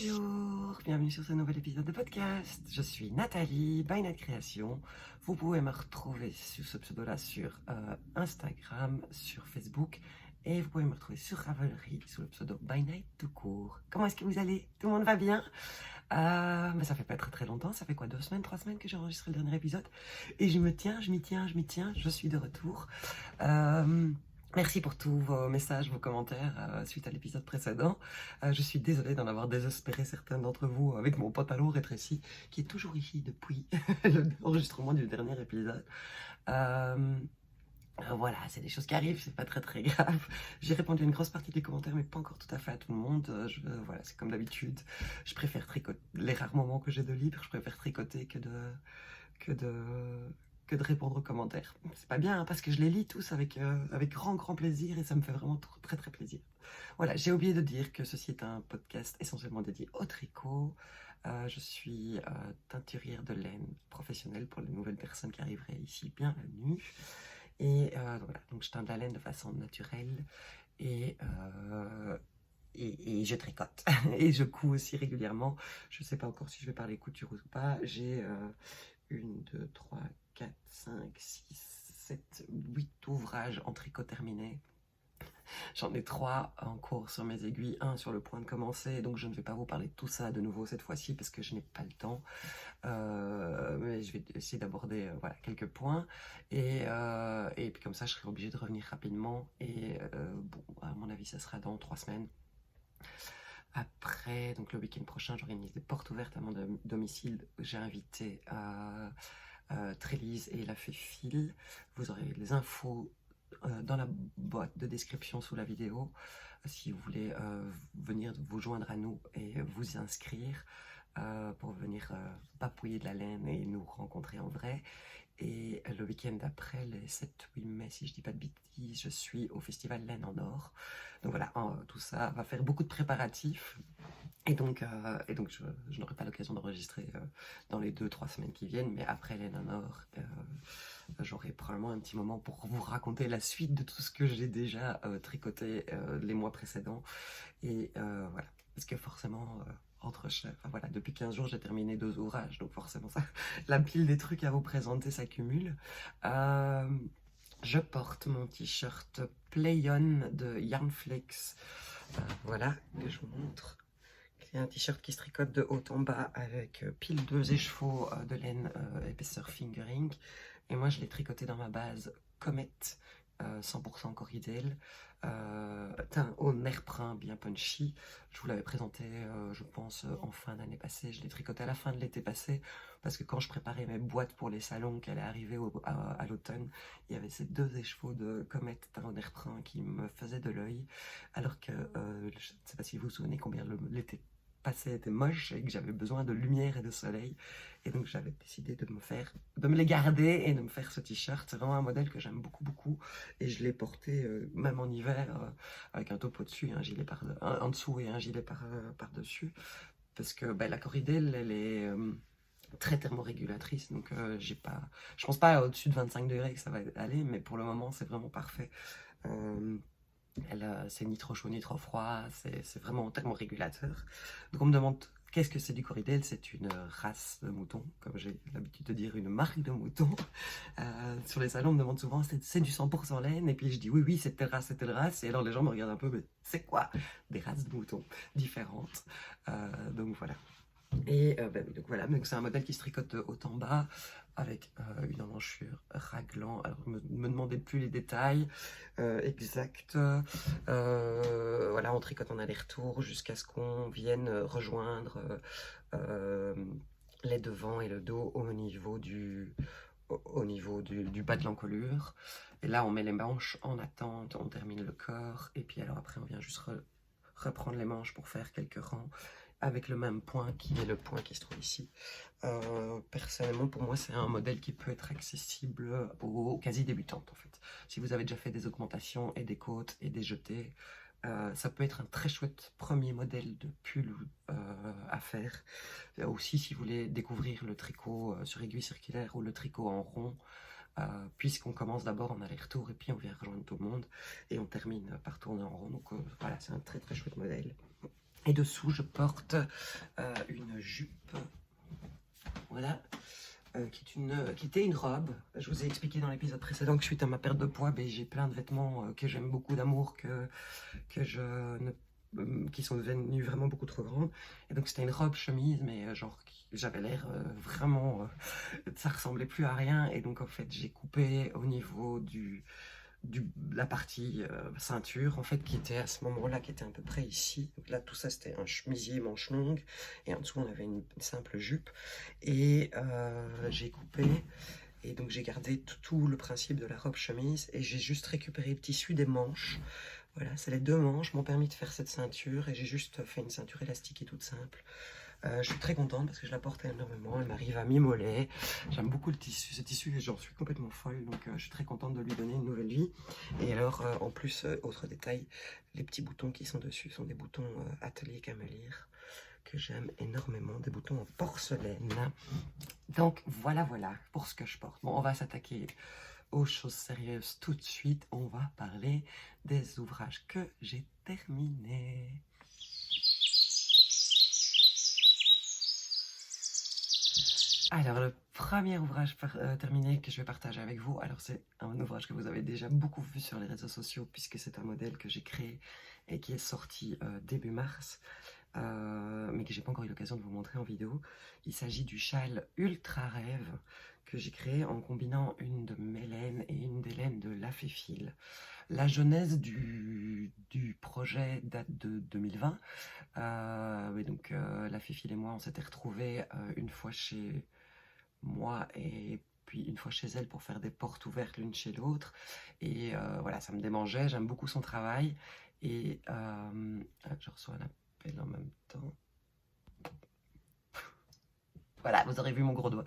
Bonjour, bienvenue sur ce nouvel épisode de podcast. Je suis Nathalie, By Night Création. Vous pouvez me retrouver sous ce pseudo-là sur Instagram, sur Facebook, et vous pouvez me retrouver sur Ravelry sous le pseudo By Night tout court. Comment est-ce que vous allez? Tout le monde va bien? Mais ça fait pas très longtemps, ça fait quoi, 2 semaines, 3 semaines que j'ai enregistré le dernier épisode, et je m'y tiens, je suis de retour. Merci pour tous vos messages, vos commentaires suite à l'épisode précédent. Je suis désolée d'en avoir désespéré certains d'entre vous avec mon pantalon rétréci qui est toujours ici depuis l'enregistrement du dernier épisode. Voilà, c'est des choses qui arrivent, c'est pas très grave. J'ai répondu à une grosse partie des commentaires, mais pas encore tout à fait à tout le monde. Voilà, c'est comme d'habitude. Je préfère tricoter les rares moments que j'ai de libre. Je préfère tricoter que de répondre aux commentaires. C'est pas bien, hein, parce que je les lis tous avec grand plaisir et ça me fait vraiment très plaisir. Voilà, j'ai oublié de dire que ceci est un podcast essentiellement dédié au tricot. Je suis teinturière de laine professionnelle pour les nouvelles personnes qui arriveraient ici bienvenue. Et voilà, donc je teins de la laine de façon naturelle et je tricote et je couds aussi régulièrement. Je ne sais pas encore si je vais parler couture ou pas. J'ai 1, 2, 3, 4, 5, 6, 7, 8 ouvrages en tricot terminés. J'en ai 3 en cours sur mes aiguilles, 1 sur le point de commencer, donc je ne vais pas vous parler de tout ça de nouveau cette fois-ci parce que je n'ai pas le temps. Mais je vais essayer d'aborder voilà, quelques points et puis comme ça je serai obligée de revenir rapidement et bon, à mon avis ça sera dans 3 semaines. Après, donc le week-end prochain, j'organise des portes ouvertes à mon domicile. J'ai invité Trélise et la fée Phil. Vous aurez les infos dans la boîte de description sous la vidéo si vous voulez venir vous joindre à nous et vous inscrire pour venir papouiller de la laine et nous rencontrer en vrai. Et le week-end d'après, le 7-8 mai, si je dis pas de bêtises, je suis au festival Laine en Or. Donc voilà, tout ça va faire beaucoup de préparatifs. Et donc je n'aurai pas l'occasion d'enregistrer dans les 2-3 semaines qui viennent, mais après Laine en Or, j'aurai probablement un petit moment pour vous raconter la suite de tout ce que j'ai déjà tricoté les mois précédents. Et voilà, parce que forcément... voilà, depuis 15 jours, j'ai terminé 2 ouvrages, donc forcément, ça, la pile des trucs à vous présenter s'accumule. Je porte mon t-shirt Play-On de Yarnflex, voilà, que je vous montre. C'est un t-shirt qui se tricote de haut en bas avec pile 2 écheveaux de laine épaisseur fingering. Et moi, je l'ai tricoté dans ma base Comet 100% Corridel, teint au nerprin bien punchy. Je vous l'avais présenté, je pense, en fin d'année passée. Je l'ai tricoté à la fin de l'été passé, parce que quand je préparais mes boîtes pour les salons qui allaient arriver à l'automne, il y avait ces 2 écheveaux de Comet teint au nerprin qui me faisaient de l'œil, alors que je ne sais pas si vous vous souvenez combien l'été passé était moche et que j'avais besoin de lumière et de soleil, et donc j'avais décidé de me les garder et de me faire ce t-shirt. C'est vraiment un modèle que j'aime beaucoup et je l'ai porté même en hiver avec un top au-dessus, un gilet en dessous et un gilet par dessus, parce que la Corridel elle est très thermorégulatrice, donc je pense pas au-dessus de 25 degrés que ça va aller, mais pour le moment c'est vraiment parfait. C'est ni trop chaud ni trop froid, c'est vraiment thermorégulateur. Donc on me demande qu'est-ce que c'est du Corridel. C'est une race de mouton, comme j'ai l'habitude de dire, une marque de mouton. Sur les salons on me demande souvent c'est du 100% laine, et puis je dis oui c'est telle race, et alors les gens me regardent un peu, mais c'est quoi des races de moutons différentes? Donc voilà. Et donc voilà, donc c'est un modèle qui se tricote de haut en bas avec une emmanchure raglan. Alors ne me demandez plus les détails exacts. Voilà, on tricote en aller-retour jusqu'à ce qu'on vienne rejoindre les devants et le dos au niveau du bas de l'encolure. Et là on met les manches en attente, on termine le corps, et puis alors après on vient juste reprendre les manches pour faire quelques rangs avec le même point qui est le point qui se trouve ici. Personnellement, pour moi, c'est un modèle qui peut être accessible aux quasi-débutantes, en fait. Si vous avez déjà fait des augmentations et des côtes et des jetés, ça peut être un très chouette premier modèle de pull à faire. Aussi, si vous voulez découvrir le tricot sur aiguille circulaire ou le tricot en rond, puisqu'on commence d'abord en aller-retour et puis on vient rejoindre tout le monde et on termine par tourner en rond. Donc voilà, c'est un très chouette modèle. Et dessous, je porte une jupe, voilà, qui était une robe. Je vous ai expliqué dans l'épisode précédent que suite à ma perte de poids, ben, j'ai plein de vêtements que j'aime beaucoup d'amour, qui sont devenus vraiment beaucoup trop grandes. Et donc c'était une robe chemise, mais genre j'avais l'air vraiment, ça ressemblait plus à rien. Et donc en fait j'ai coupé au niveau la partie ceinture, en fait, qui était à ce moment-là, qui était à peu près ici. Donc là, tout ça, c'était un chemisier manche longue, et en dessous, on avait une simple jupe. Et j'ai coupé, et donc j'ai gardé tout le principe de la robe chemise, et j'ai juste récupéré le tissu des manches. Voilà, c'est les 2 manches m'ont permis de faire cette ceinture, et j'ai juste fait une ceinture élastique et toute simple. Je suis très contente parce que je la porte énormément, elle m'arrive à mi-mollet. J'aime beaucoup ce tissu et j'en suis complètement folle, donc je suis très contente de lui donner une nouvelle vie. Et alors, en plus, autre détail, les petits boutons qui sont dessus sont des boutons Atelier Camélire que j'aime énormément, des boutons en porcelaine. Donc voilà pour ce que je porte. Bon, on va s'attaquer aux choses sérieuses tout de suite. On va parler des ouvrages que j'ai terminés. Alors, le premier ouvrage terminé que je vais partager avec vous, alors c'est un ouvrage que vous avez déjà beaucoup vu sur les réseaux sociaux puisque c'est un modèle que j'ai créé et qui est sorti début mars, mais que j'ai pas encore eu l'occasion de vous montrer en vidéo. Il s'agit du châle Ultra Rêve que j'ai créé en combinant une de mes laines et une des laines de La Féfile. La genèse du projet date de 2020. Mais donc La Féfile et moi, on s'était retrouvés une fois chez moi et puis une fois chez elle pour faire des portes ouvertes l'une chez l'autre. Et voilà, ça me démangeait, j'aime beaucoup son travail. Et je reçois un appel en même temps. Voilà, vous aurez vu mon gros doigt.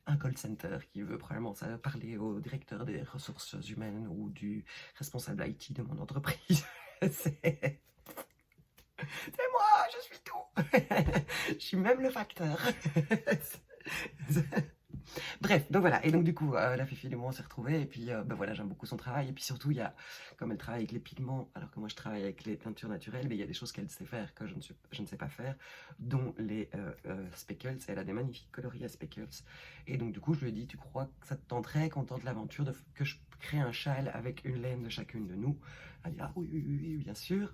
Un call center qui veut probablement parler au directeur des ressources humaines ou du responsable IT de mon entreprise. C'est moi, je suis tout. Je suis même le facteur. Bref, donc voilà, et donc du coup, La Féfile et moi on s'est retrouvés, et puis ben voilà, j'aime beaucoup son travail, et puis surtout, comme elle travaille avec les pigments, alors que moi je travaille avec les peintures naturelles, mais il y a des choses qu'elle sait faire, que je ne sais pas faire, dont les speckles, elle a des magnifiques coloris à speckles, et donc du coup, je lui ai dit, tu crois que ça te tenterait qu'on tente l'aventure que je crée un châle avec une laine de chacune de nous? Elle a dit, ah oui, oui, oui, oui, bien sûr.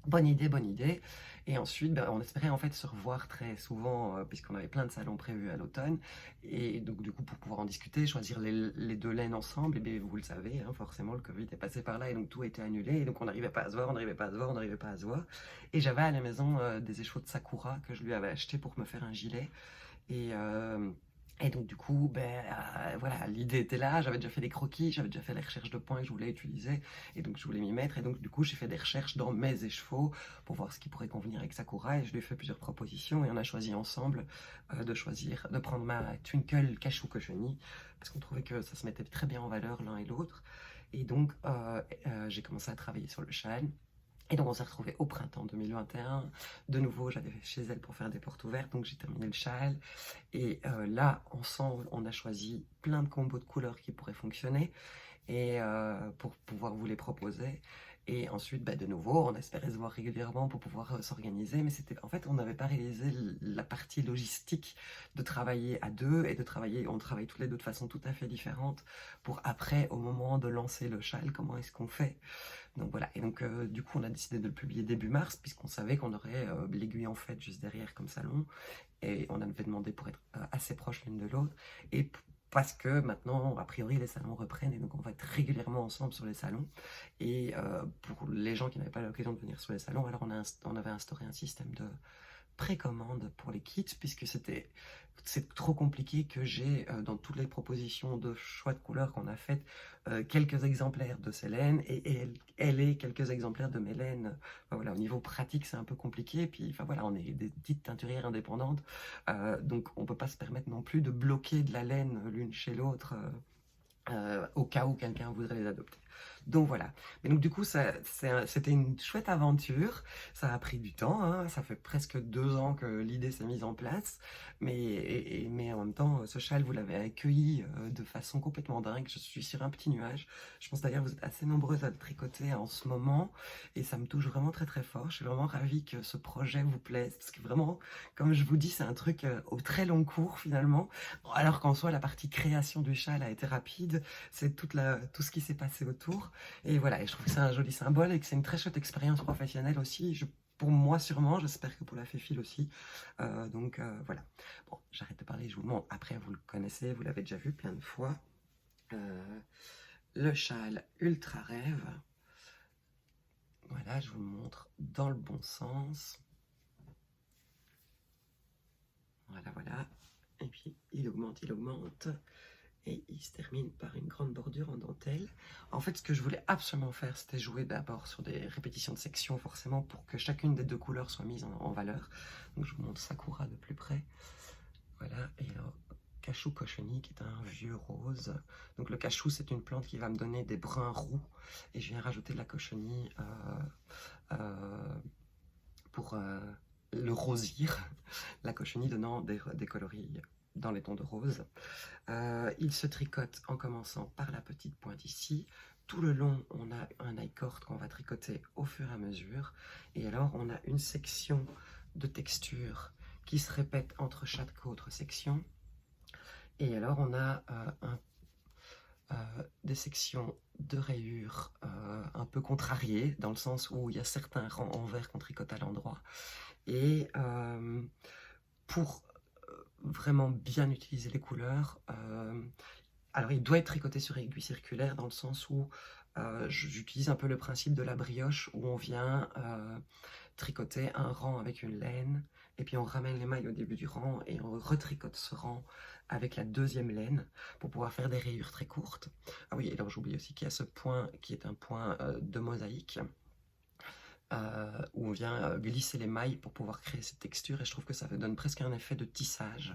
Bonne idée, bonne idée. Et ensuite, ben, on espérait en fait se revoir très souvent, puisqu'on avait plein de salons prévus à l'automne. Et donc, du coup, pour pouvoir en discuter, choisir les 2 laines ensemble, et bien, vous le savez, hein, forcément, le Covid est passé par là, et donc tout a été annulé. Et donc, on n'arrivait pas à se voir, on n'arrivait pas à se voir, on n'arrivait pas à se voir. Et j'avais à la maison des échos de Sakura que je lui avais acheté pour me faire un gilet. Et donc du coup, ben, voilà, l'idée était là, j'avais déjà fait des croquis, j'avais déjà fait les recherches de points que je voulais utiliser, et donc je voulais m'y mettre, et donc du coup j'ai fait des recherches dans mes écheveaux pour voir ce qui pourrait convenir avec Sakura, et je lui ai fait plusieurs propositions, et on a choisi ensemble de prendre ma Twinkle Cachou Cochonny, parce qu'on trouvait que ça se mettait très bien en valeur l'un et l'autre, et donc j'ai commencé à travailler sur le châle. Et donc on s'est retrouvés au printemps 2021. De nouveau, j'allais chez elle pour faire des portes ouvertes, donc j'ai terminé le châle. Et là, ensemble, on a choisi plein de combos de couleurs qui pourraient fonctionner et pour pouvoir vous les proposer. Et ensuite, bah, de nouveau, on espérait se voir régulièrement pour pouvoir s'organiser, mais en fait, on n'avait pas réalisé la partie logistique de travailler à deux et on travaille toutes les deux de façon tout à fait différente pour après, au moment de lancer le châle, comment est-ce qu'on fait? Donc voilà, et donc du coup on a décidé de le publier début mars puisqu'on savait qu'on aurait l'aiguille en fait juste derrière comme salon et on avait demandé pour être assez proches l'une de l'autre et parce que maintenant a priori les salons reprennent et donc on va être régulièrement ensemble sur les salons et pour les gens qui n'avaient pas l'occasion de venir sur les salons, alors on avait instauré un système de précommande pour les kits puisque c'est trop compliqué que j'ai dans toutes les propositions de choix de couleurs qu'on a faites quelques exemplaires de ces laines et elle est quelques exemplaires de mes laines. Enfin, voilà, au niveau pratique c'est un peu compliqué puis enfin voilà, on est des petites teinturières indépendantes donc on peut pas se permettre non plus de bloquer de la laine l'une chez l'autre au cas où quelqu'un voudrait les adopter. Donc voilà. Mais donc du coup, c'était une chouette aventure. Ça a pris du temps, hein. Ça fait presque 2 ans que l'idée s'est mise en place. Mais en même temps, ce châle, vous l'avez accueilli de façon complètement dingue. Je suis sur un petit nuage. Je pense d'ailleurs que vous êtes assez nombreuses à le tricoter en ce moment. Et ça me touche vraiment très très fort. Je suis vraiment ravie que ce projet vous plaise. Parce que vraiment, comme je vous dis, c'est un truc au très long cours finalement. Alors qu'en soi, la partie création du châle a été rapide. C'est tout ce qui s'est passé autour. Et voilà, et je trouve que c'est un joli symbole et que c'est une très chouette expérience professionnelle aussi. Pour moi sûrement, j'espère que pour la Féfile aussi. Voilà. Bon, j'arrête de parler, je vous le montre. Après, vous le connaissez, vous l'avez déjà vu plein de fois. Le châle Ultra Rêve. Voilà, je vous le montre dans le bon sens. Voilà, voilà. Et puis, il augmente, il augmente. Et il se termine par une grande bordure en dentelle. En fait, ce que je voulais absolument faire, c'était jouer d'abord sur des répétitions de sections, forcément, pour que chacune des deux couleurs soit mise en valeur. Donc, je vous montre Sakura de plus près. Voilà, et alors, cachou cochonnier, qui est un vieux rose. Donc, le cachou, c'est une plante qui va me donner des bruns roux. Et je viens rajouter de la cochonnie pour le rosir. La cochonnie donnant des coloris dans les tons de rose. Il se tricote en commençant par la petite pointe ici. Tout le long, on a un I-cord qu'on va tricoter au fur et à mesure. Et alors, on a une section de texture qui se répète entre chaque autre section. Et alors, on a des sections de rayures un peu contrariées, dans le sens où il y a certains rangs en vert qu'on tricote à l'endroit. Et pour vraiment bien utiliser les couleurs, alors il doit être tricoté sur aiguille circulaire, dans le sens où j'utilise un peu le principe de la brioche, où on vient tricoter un rang avec une laine, et puis on ramène les mailles au début du rang, et on retricote ce rang avec la deuxième laine, pour pouvoir faire des rayures très courtes. Ah oui, alors j'oublie aussi qu'il y a ce point, qui est un point de mosaïque, où on vient glisser les mailles pour pouvoir créer cette texture, et je trouve que ça donne presque un effet de tissage.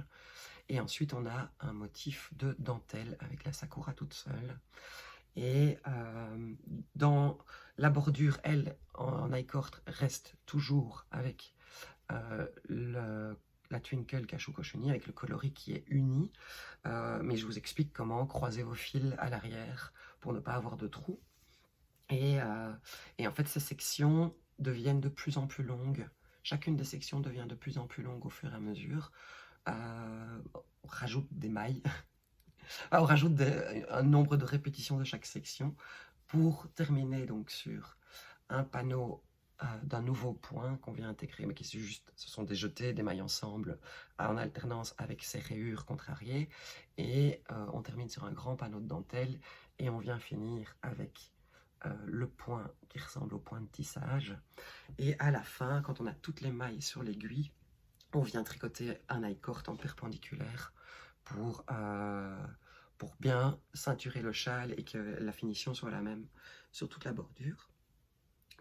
Et ensuite, on a un motif de dentelle avec la Sakura toute seule. Et dans la bordure, elle, en I-cord, reste toujours avec la Twinkle cachou cochonnier, avec le coloris qui est uni. Mais je vous explique comment croiser vos fils à l'arrière pour ne pas avoir de trous. Et en fait, ces sections deviennent de plus en plus longues. Chacune des sections devient de plus en plus longue au fur et à mesure. On rajoute des mailles, on rajoute un nombre de répétitions de chaque section pour terminer donc sur un panneau d'un nouveau point qu'on vient intégrer, mais qui est juste, ce sont des jetés, des mailles ensemble en alternance avec ces rayures contrariées, et on termine sur un grand panneau de dentelle, et on vient finir avec le point qui ressemble au point de tissage. Et à la fin, quand on a toutes les mailles sur l'aiguille, on vient tricoter un I-cord en perpendiculaire pour bien ceinturer le châle et que la finition soit la même sur toute la bordure.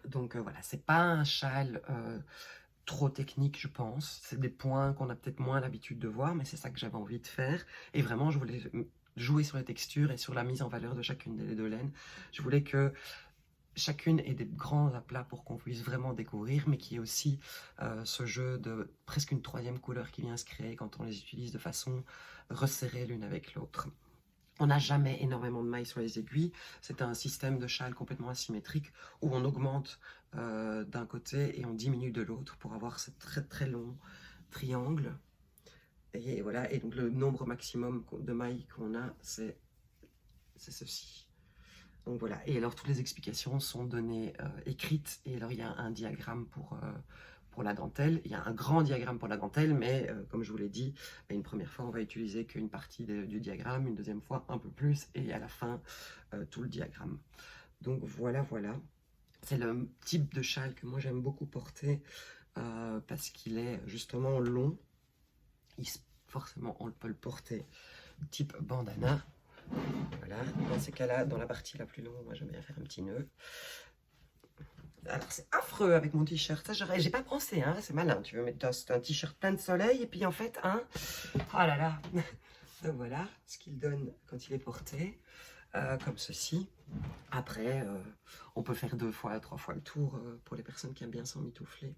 Donc voilà, c'est pas un châle trop technique, je pense. C'est des points qu'on a peut-être moins l'habitude de voir, mais c'est ça que j'avais envie de faire. Et vraiment, je voulais jouer sur les textures et sur la mise en valeur de chacune des deux laines. Je voulais que chacune ait des grands aplats pour qu'on puisse vraiment découvrir, mais qui est aussi ce jeu de presque une troisième couleur qui vient se créer quand on les utilise de façon resserrée l'une avec l'autre. On n'a jamais énormément de mailles sur les aiguilles. C'est un système de châle complètement asymétrique où on augmente d'un côté et on diminue de l'autre pour avoir ce très très long triangle. Et voilà, et donc le nombre maximum de mailles qu'on a, c'est ceci. Donc voilà, et alors toutes les explications sont données écrites, et alors il y a un diagramme pour la dentelle, il y a un grand diagramme pour la dentelle, mais comme je vous l'ai dit, une première fois on va utiliser qu'une partie du diagramme, une deuxième fois un peu plus, et à la fin tout le diagramme. Donc voilà, voilà, c'est le type de châle que moi j'aime beaucoup porter, parce qu'il est justement long, forcément on peut le porter type bandana. Voilà, dans ces cas-là, dans la partie la plus longue, moi j'aime bien faire un petit nœud. Alors c'est affreux avec mon t-shirt, ça j'ai pas pensé, hein, c'est malin, tu veux mettre un t-shirt plein de soleil et puis en fait, hein, oh là là. Donc voilà ce qu'il donne quand il est porté. comme ceci. Après, on peut faire 2 fois, 3 fois le tour pour les personnes qui aiment bien s'emmitoufler.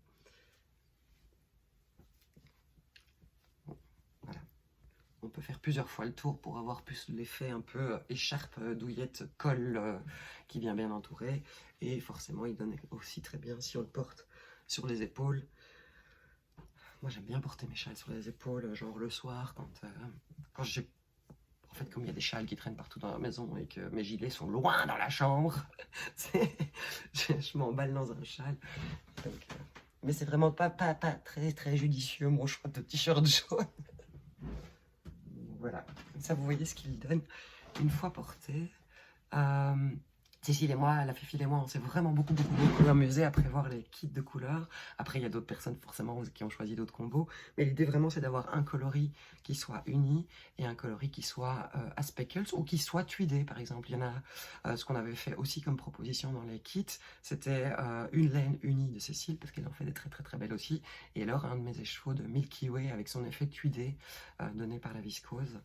Bon, voilà. On peut faire plusieurs fois le tour pour avoir plus l'effet un peu écharpe, douillette, colle qui vient bien entourer. Et forcément, il donne aussi très bien si on le porte sur les épaules. Moi, j'aime bien porter mes châles sur les épaules, genre le soir, quand j'ai... En fait, comme il y a des châles qui traînent partout dans la maison et que mes gilets sont loin dans la chambre, je m'emballe dans un châle. Donc, mais c'est vraiment pas très, très judicieux, mon choix de t-shirt jaune. Voilà, ça vous voyez ce qu'il donne une fois porté. Cécile et moi, la Fifi et moi, on s'est vraiment beaucoup amusé à prévoir les kits de couleurs. Après, il y a d'autres personnes forcément qui ont choisi d'autres combos. Mais l'idée vraiment, c'est d'avoir un coloris qui soit uni et un coloris qui soit à speckles ou qui soit tweedé, par exemple. Il y en a, ce qu'on avait fait aussi comme proposition dans les kits, c'était une laine unie de Cécile, parce qu'elle en fait des très belles aussi. Et alors, un de mes écheveaux de Milky Way avec son effet tweedé donné par la viscose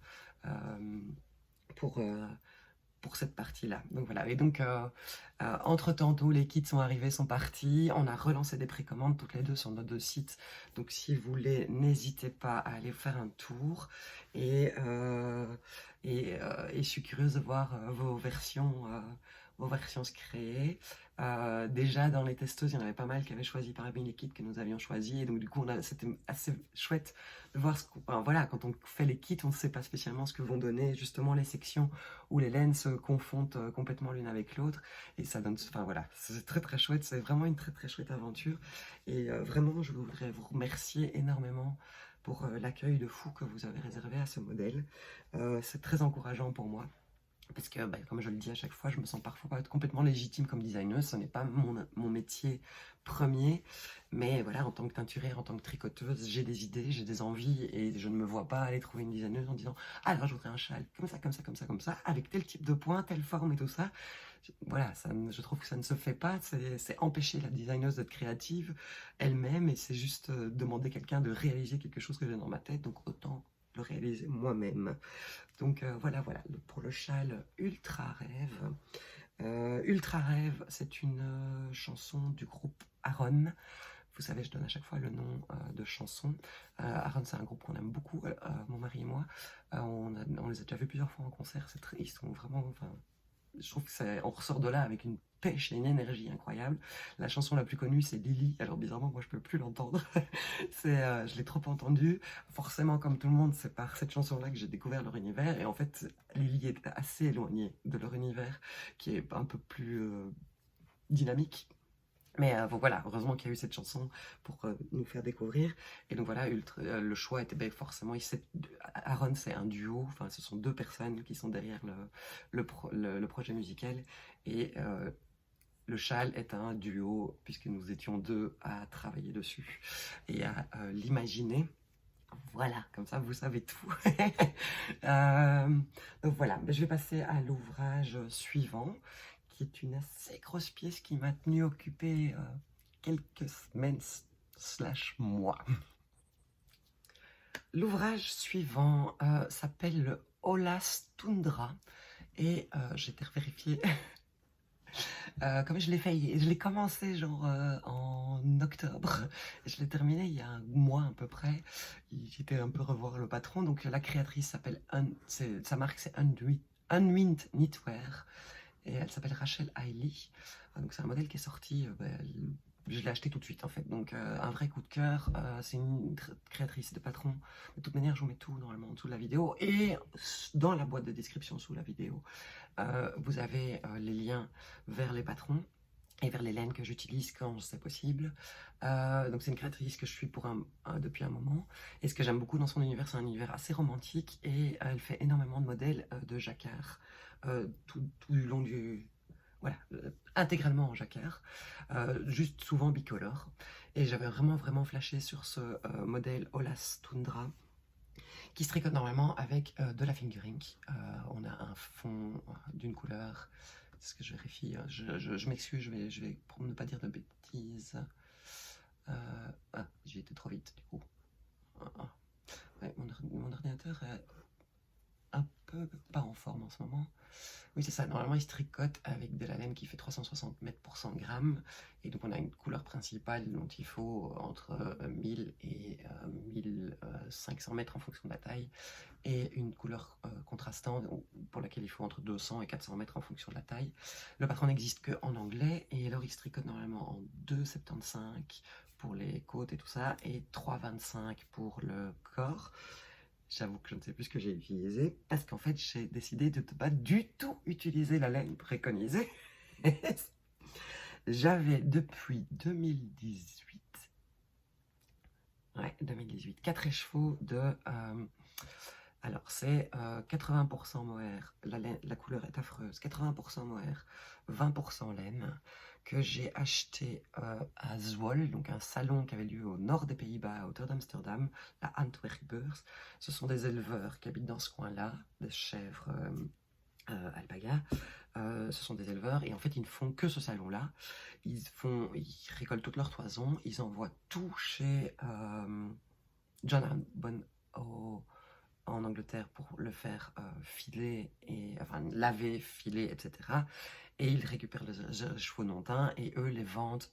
pour cette partie-là. Donc voilà, et donc entre-temps, tous les kits sont arrivés, sont partis, on a relancé des précommandes toutes les deux sur nos 2 sites, donc si vous voulez, n'hésitez pas à aller faire un tour, et je suis curieuse de voir vos versions se créer. Déjà dans les testeuses, il y en avait pas mal qui avaient choisi parmi les kits que nous avions choisis, et donc du coup c'était assez chouette de voir voilà, quand on fait les kits, on ne sait pas spécialement ce que vont donner justement les sections où les laines se confondent complètement l'une avec l'autre, et ça donne, enfin voilà, c'est très chouette, c'est vraiment une très chouette aventure, et vraiment je voudrais vous remercier énormément pour l'accueil de fou que vous avez réservé à ce modèle. C'est très encourageant pour moi. Parce que, comme je le dis à chaque fois, je me sens parfois pas complètement légitime comme designer. Ce n'est pas mon métier premier. Mais voilà, en tant que teinturière, en tant que tricoteuse, j'ai des idées, j'ai des envies. Et je ne me vois pas aller trouver une designeuse en disant « Alors, je voudrais un châle comme ça, avec tel type de point, telle forme et tout ça. » Voilà, je trouve que ça ne se fait pas. C'est empêcher la designeuse d'être créative elle-même. Et c'est juste demander à quelqu'un de réaliser quelque chose que j'ai dans ma tête. Donc, autant le réaliser moi-même. Donc voilà, pour le châle Ultra Rêve. Ultra Rêve, c'est une chanson du groupe Aaron. Vous savez, je donne à chaque fois le nom de chanson. Aaron, c'est un groupe qu'on aime beaucoup, mon mari et moi. On les a déjà vus plusieurs fois en concert. Ils sont vraiment... Enfin, je trouve qu'on ressort de là avec une pêche et une énergie incroyable. La chanson la plus connue, c'est Lily. Alors bizarrement, moi, je peux plus l'entendre. Je l'ai trop entendue. Forcément, comme tout le monde, c'est par cette chanson-là que j'ai découvert leur univers. Et en fait, Lily est assez éloignée de leur univers, qui est un peu plus dynamique. Mais bon, voilà, heureusement qu'il y a eu cette chanson pour nous faire découvrir. Et donc voilà, le choix était forcément... Aaron, c'est un duo, enfin ce sont 2 personnes qui sont derrière le projet musical. Et le châle est un duo, puisque nous étions 2 à travailler dessus et à l'imaginer. Voilà, comme ça vous savez tout. Donc voilà, je vais passer à l'ouvrage suivant, qui est une assez grosse pièce qui m'a tenu occupée quelques semaines / mois. L'ouvrage suivant s'appelle le Olas Tundra, et j'ai été vérifier. Comme je l'ai commencé genre en octobre, et je l'ai terminé il y a un mois à peu près. J'étais un peu revoir le patron, donc la créatrice s'appelle, sa marque c'est Unwind Knitwear, et elle s'appelle Rachel Hailey. Donc c'est un modèle qui est sorti, je l'ai acheté tout de suite en fait, donc un vrai coup de cœur. C'est une créatrice de patron. De toute manière, je vous mets tout normalement en dessous de la vidéo, et dans la boîte de description sous la vidéo, vous avez les liens vers les patrons et vers les laines que j'utilise quand c'est possible. Donc c'est une créatrice que je suis depuis un moment, et ce que j'aime beaucoup dans son univers, c'est un univers assez romantique, et elle fait énormément de modèles de jacquard tout du long du... Voilà, intégralement en jacquard, juste souvent bicolore. Et j'avais vraiment flashé sur ce modèle Olas Tundra, qui se tricote normalement avec de la fingering. On a un fond d'une couleur. Est-ce que je vérifie? Je m'excuse, je vais pour ne pas dire de bêtises. J'ai été trop vite du coup. Ouais, mon ordinateur est un peu pas en forme en ce moment. Oui, c'est ça. Normalement, il se tricote avec de la laine qui fait 360 mètres pour 100 grammes. Et donc, on a une couleur principale dont il faut entre 1000 et 1500 mètres en fonction de la taille. Et une couleur contrastante pour laquelle il faut entre 200 et 400 mètres en fonction de la taille. Le patron n'existe qu'en anglais. Et alors, il se tricote normalement en 2,75 pour les côtes et tout ça. Et 3,25 pour le corps. J'avoue que je ne sais plus ce que j'ai utilisé parce qu'en fait j'ai décidé de ne pas du tout utiliser la laine préconisée. J'avais depuis 2018, 4 écheveaux de... alors c'est 80% mohair, la couleur est affreuse, 80% mohair, 20% laine, que j'ai acheté à Zwolle, donc un salon qui avait lieu au nord des Pays-Bas, à hauteur d'Amsterdam, la Antwerpbeurs. Ce sont des éleveurs qui habitent dans ce coin-là, des chèvres alpaga. Ce sont des éleveurs et en fait ils ne font que ce salon-là. Ils récoltent toutes leurs toisons, ils envoient tout chez John Bon en Angleterre pour le faire filer, enfin laver, filer, etc. Et ils récupèrent les chevaux non teints et eux les vendent,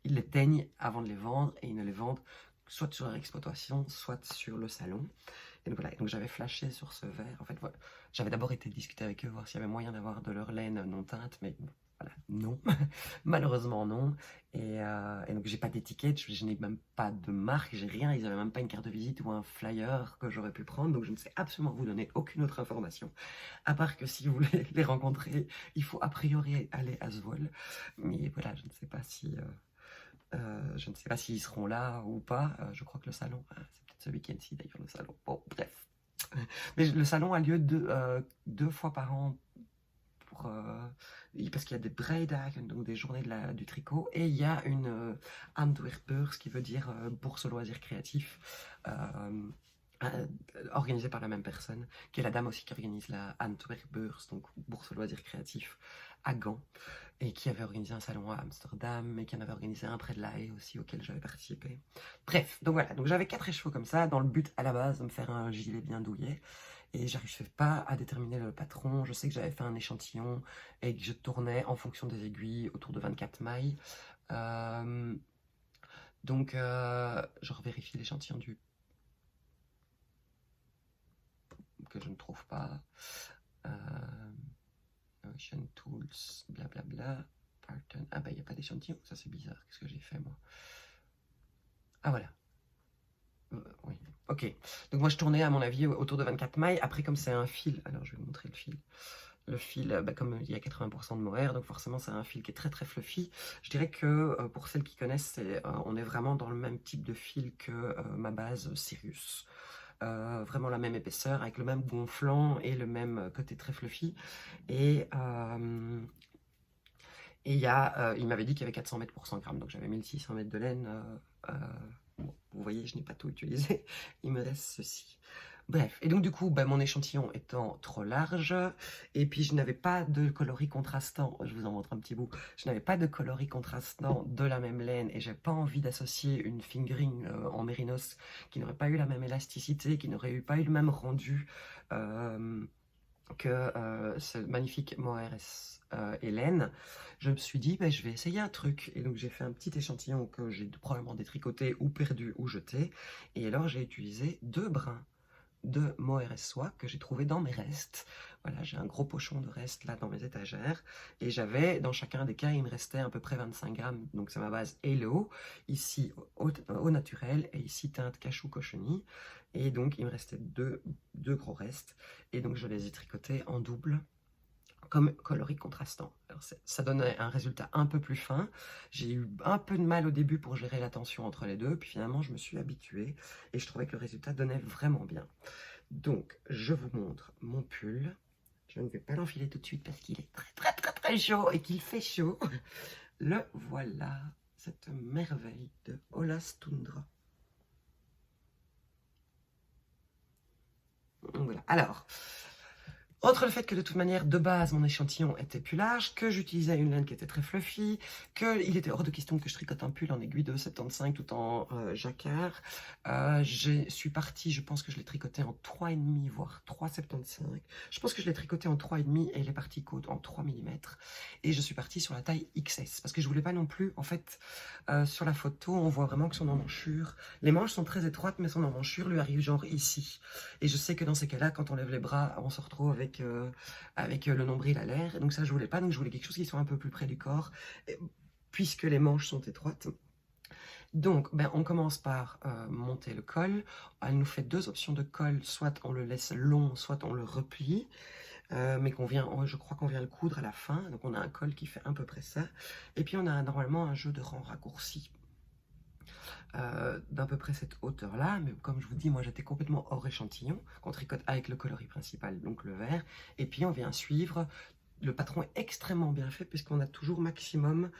ils les teignent avant de les vendre et ils ne les vendent soit sur leur exploitation, soit sur le salon. Et donc voilà, donc j'avais flashé sur ce verre. En fait, voilà. J'avais d'abord été discuter avec eux, voir s'il y avait moyen d'avoir de leur laine non teinte, mais voilà, non. Malheureusement, non. Et donc, j'ai pas d'étiquette, je n'ai même pas de marque, j'ai rien. Ils avaient même pas une carte de visite ou un flyer que j'aurais pu prendre. Donc, je ne sais absolument vous donner aucune autre information. À part que si vous voulez les rencontrer, il faut a priori aller à Zwolle. Mais voilà, je ne sais pas si... je ne sais pas s'ils seront là ou pas. Je crois que le salon, c'est peut-être ce week-end-ci d'ailleurs, le salon. Bon, bref. Mais le salon a lieu deux fois par an pour, parce qu'il y a des Breidagen, donc des journées du tricot, et il y a une Antwerpbeurs, ce qui veut dire bourse loisirs créatifs, organisée par la même personne, qui est la dame aussi qui organise la Antwerpbeurs, donc bourse loisirs créatifs, à Gand, et qui avait organisé un salon à Amsterdam, et qui en avait organisé un près de La Haye aussi, auquel j'avais participé. Bref, donc voilà, donc j'avais 4 écheveaux comme ça, dans le but à la base de me faire un gilet bien douillet, et j'arrivais pas à déterminer le patron. Je sais que j'avais fait un échantillon, et que je tournais en fonction des aiguilles autour de 24 mailles. Donc, je revérifie l'échantillon que je ne trouve pas. Ocean Tools, blablabla. Pattern. Ah bah il n'y a pas d'échantillon, ça c'est bizarre. Qu'est-ce que j'ai fait moi? Ah voilà. Oui, ok. Donc moi je tournais à mon avis autour de 24 mailles. Après comme c'est un fil, alors je vais vous montrer le fil. Le fil, bah, comme il y a 80% de mohair, donc forcément c'est un fil qui est très très fluffy. Je dirais que pour celles qui connaissent, on est vraiment dans le même type de fil que ma base Sirius. Vraiment la même épaisseur, avec le même gonflant et le même côté très fluffy. Et il m'avait dit qu'il y avait 400 mètres pour 100 grammes, donc j'avais 1600 mètres de laine. Bon, vous voyez, je n'ai pas tout utilisé, il me reste ceci. Bref, et donc du coup, mon échantillon étant trop large, et puis je n'avais pas de coloris contrastant, je vous en montre un petit bout, je n'avais pas de coloris contrastant de la même laine, et j'ai pas envie d'associer une fingering en mérinos qui n'aurait pas eu la même élasticité, qui n'aurait pas eu le même rendu que ce magnifique mohair et laine. Je me suis dit, je vais essayer un truc. Et donc j'ai fait un petit échantillon que j'ai probablement détricoté ou perdu ou jeté. Et alors j'ai utilisé 2 brins de mohair et soie que j'ai trouvé dans mes restes. Voilà, j'ai un gros pochon de restes là dans mes étagères. Et j'avais, dans chacun des cas, il me restait à peu près 25 grammes. Donc c'est ma base Hello, ici au naturel, et ici teinte cachou cochenille. Et donc il me restait deux gros restes. Et donc je les ai tricotés en double, comme coloris contrastant. Alors ça donnait un résultat un peu plus fin. J'ai eu un peu de mal au début pour gérer la tension entre les deux, puis finalement je me suis habituée et je trouvais que le résultat donnait vraiment bien. Donc je vous montre mon pull. Je ne vais pas l'enfiler tout de suite parce qu'il est très très très très chaud et qu'il fait chaud. Le voilà, cette merveille de Olas Tundra. Voilà. Alors, Entre le fait que de toute manière, de base, mon échantillon était plus large, que j'utilisais une laine qui était très fluffy, qu'il était hors de question que je tricote un pull en aiguille de 75 tout en jacquard. Je suis partie, je pense que je l'ai tricoté en 3,5, voire 3,75. Je pense que je l'ai tricoté en 3,5 et il est parti côte en 3 mm. Et je suis partie sur la taille XS, parce que je voulais pas non plus, en fait, sur la photo, on voit vraiment que son emmanchure, les manches sont très étroites, mais son emmanchure lui arrive genre ici. Et je sais que dans ces cas-là, quand on lève les bras, on se retrouve avec le nombril à l'air. Et donc ça, je voulais pas. Donc je voulais quelque chose qui soit un peu plus près du corps, puisque les manches sont étroites. Donc, on commence par monter le col. Elle nous fait 2 options de col. Soit on le laisse long, soit on le replie. Mais je crois qu'on vient le coudre à la fin. Donc on a un col qui fait à peu près ça. Et puis on a normalement un jeu de rang raccourci. D'à peu près cette hauteur-là, mais comme je vous dis, moi j'étais complètement hors échantillon, qu'on tricote avec le coloris principal, donc le vert, et puis on vient suivre. Le patron est extrêmement bien fait puisqu'on a toujours maximum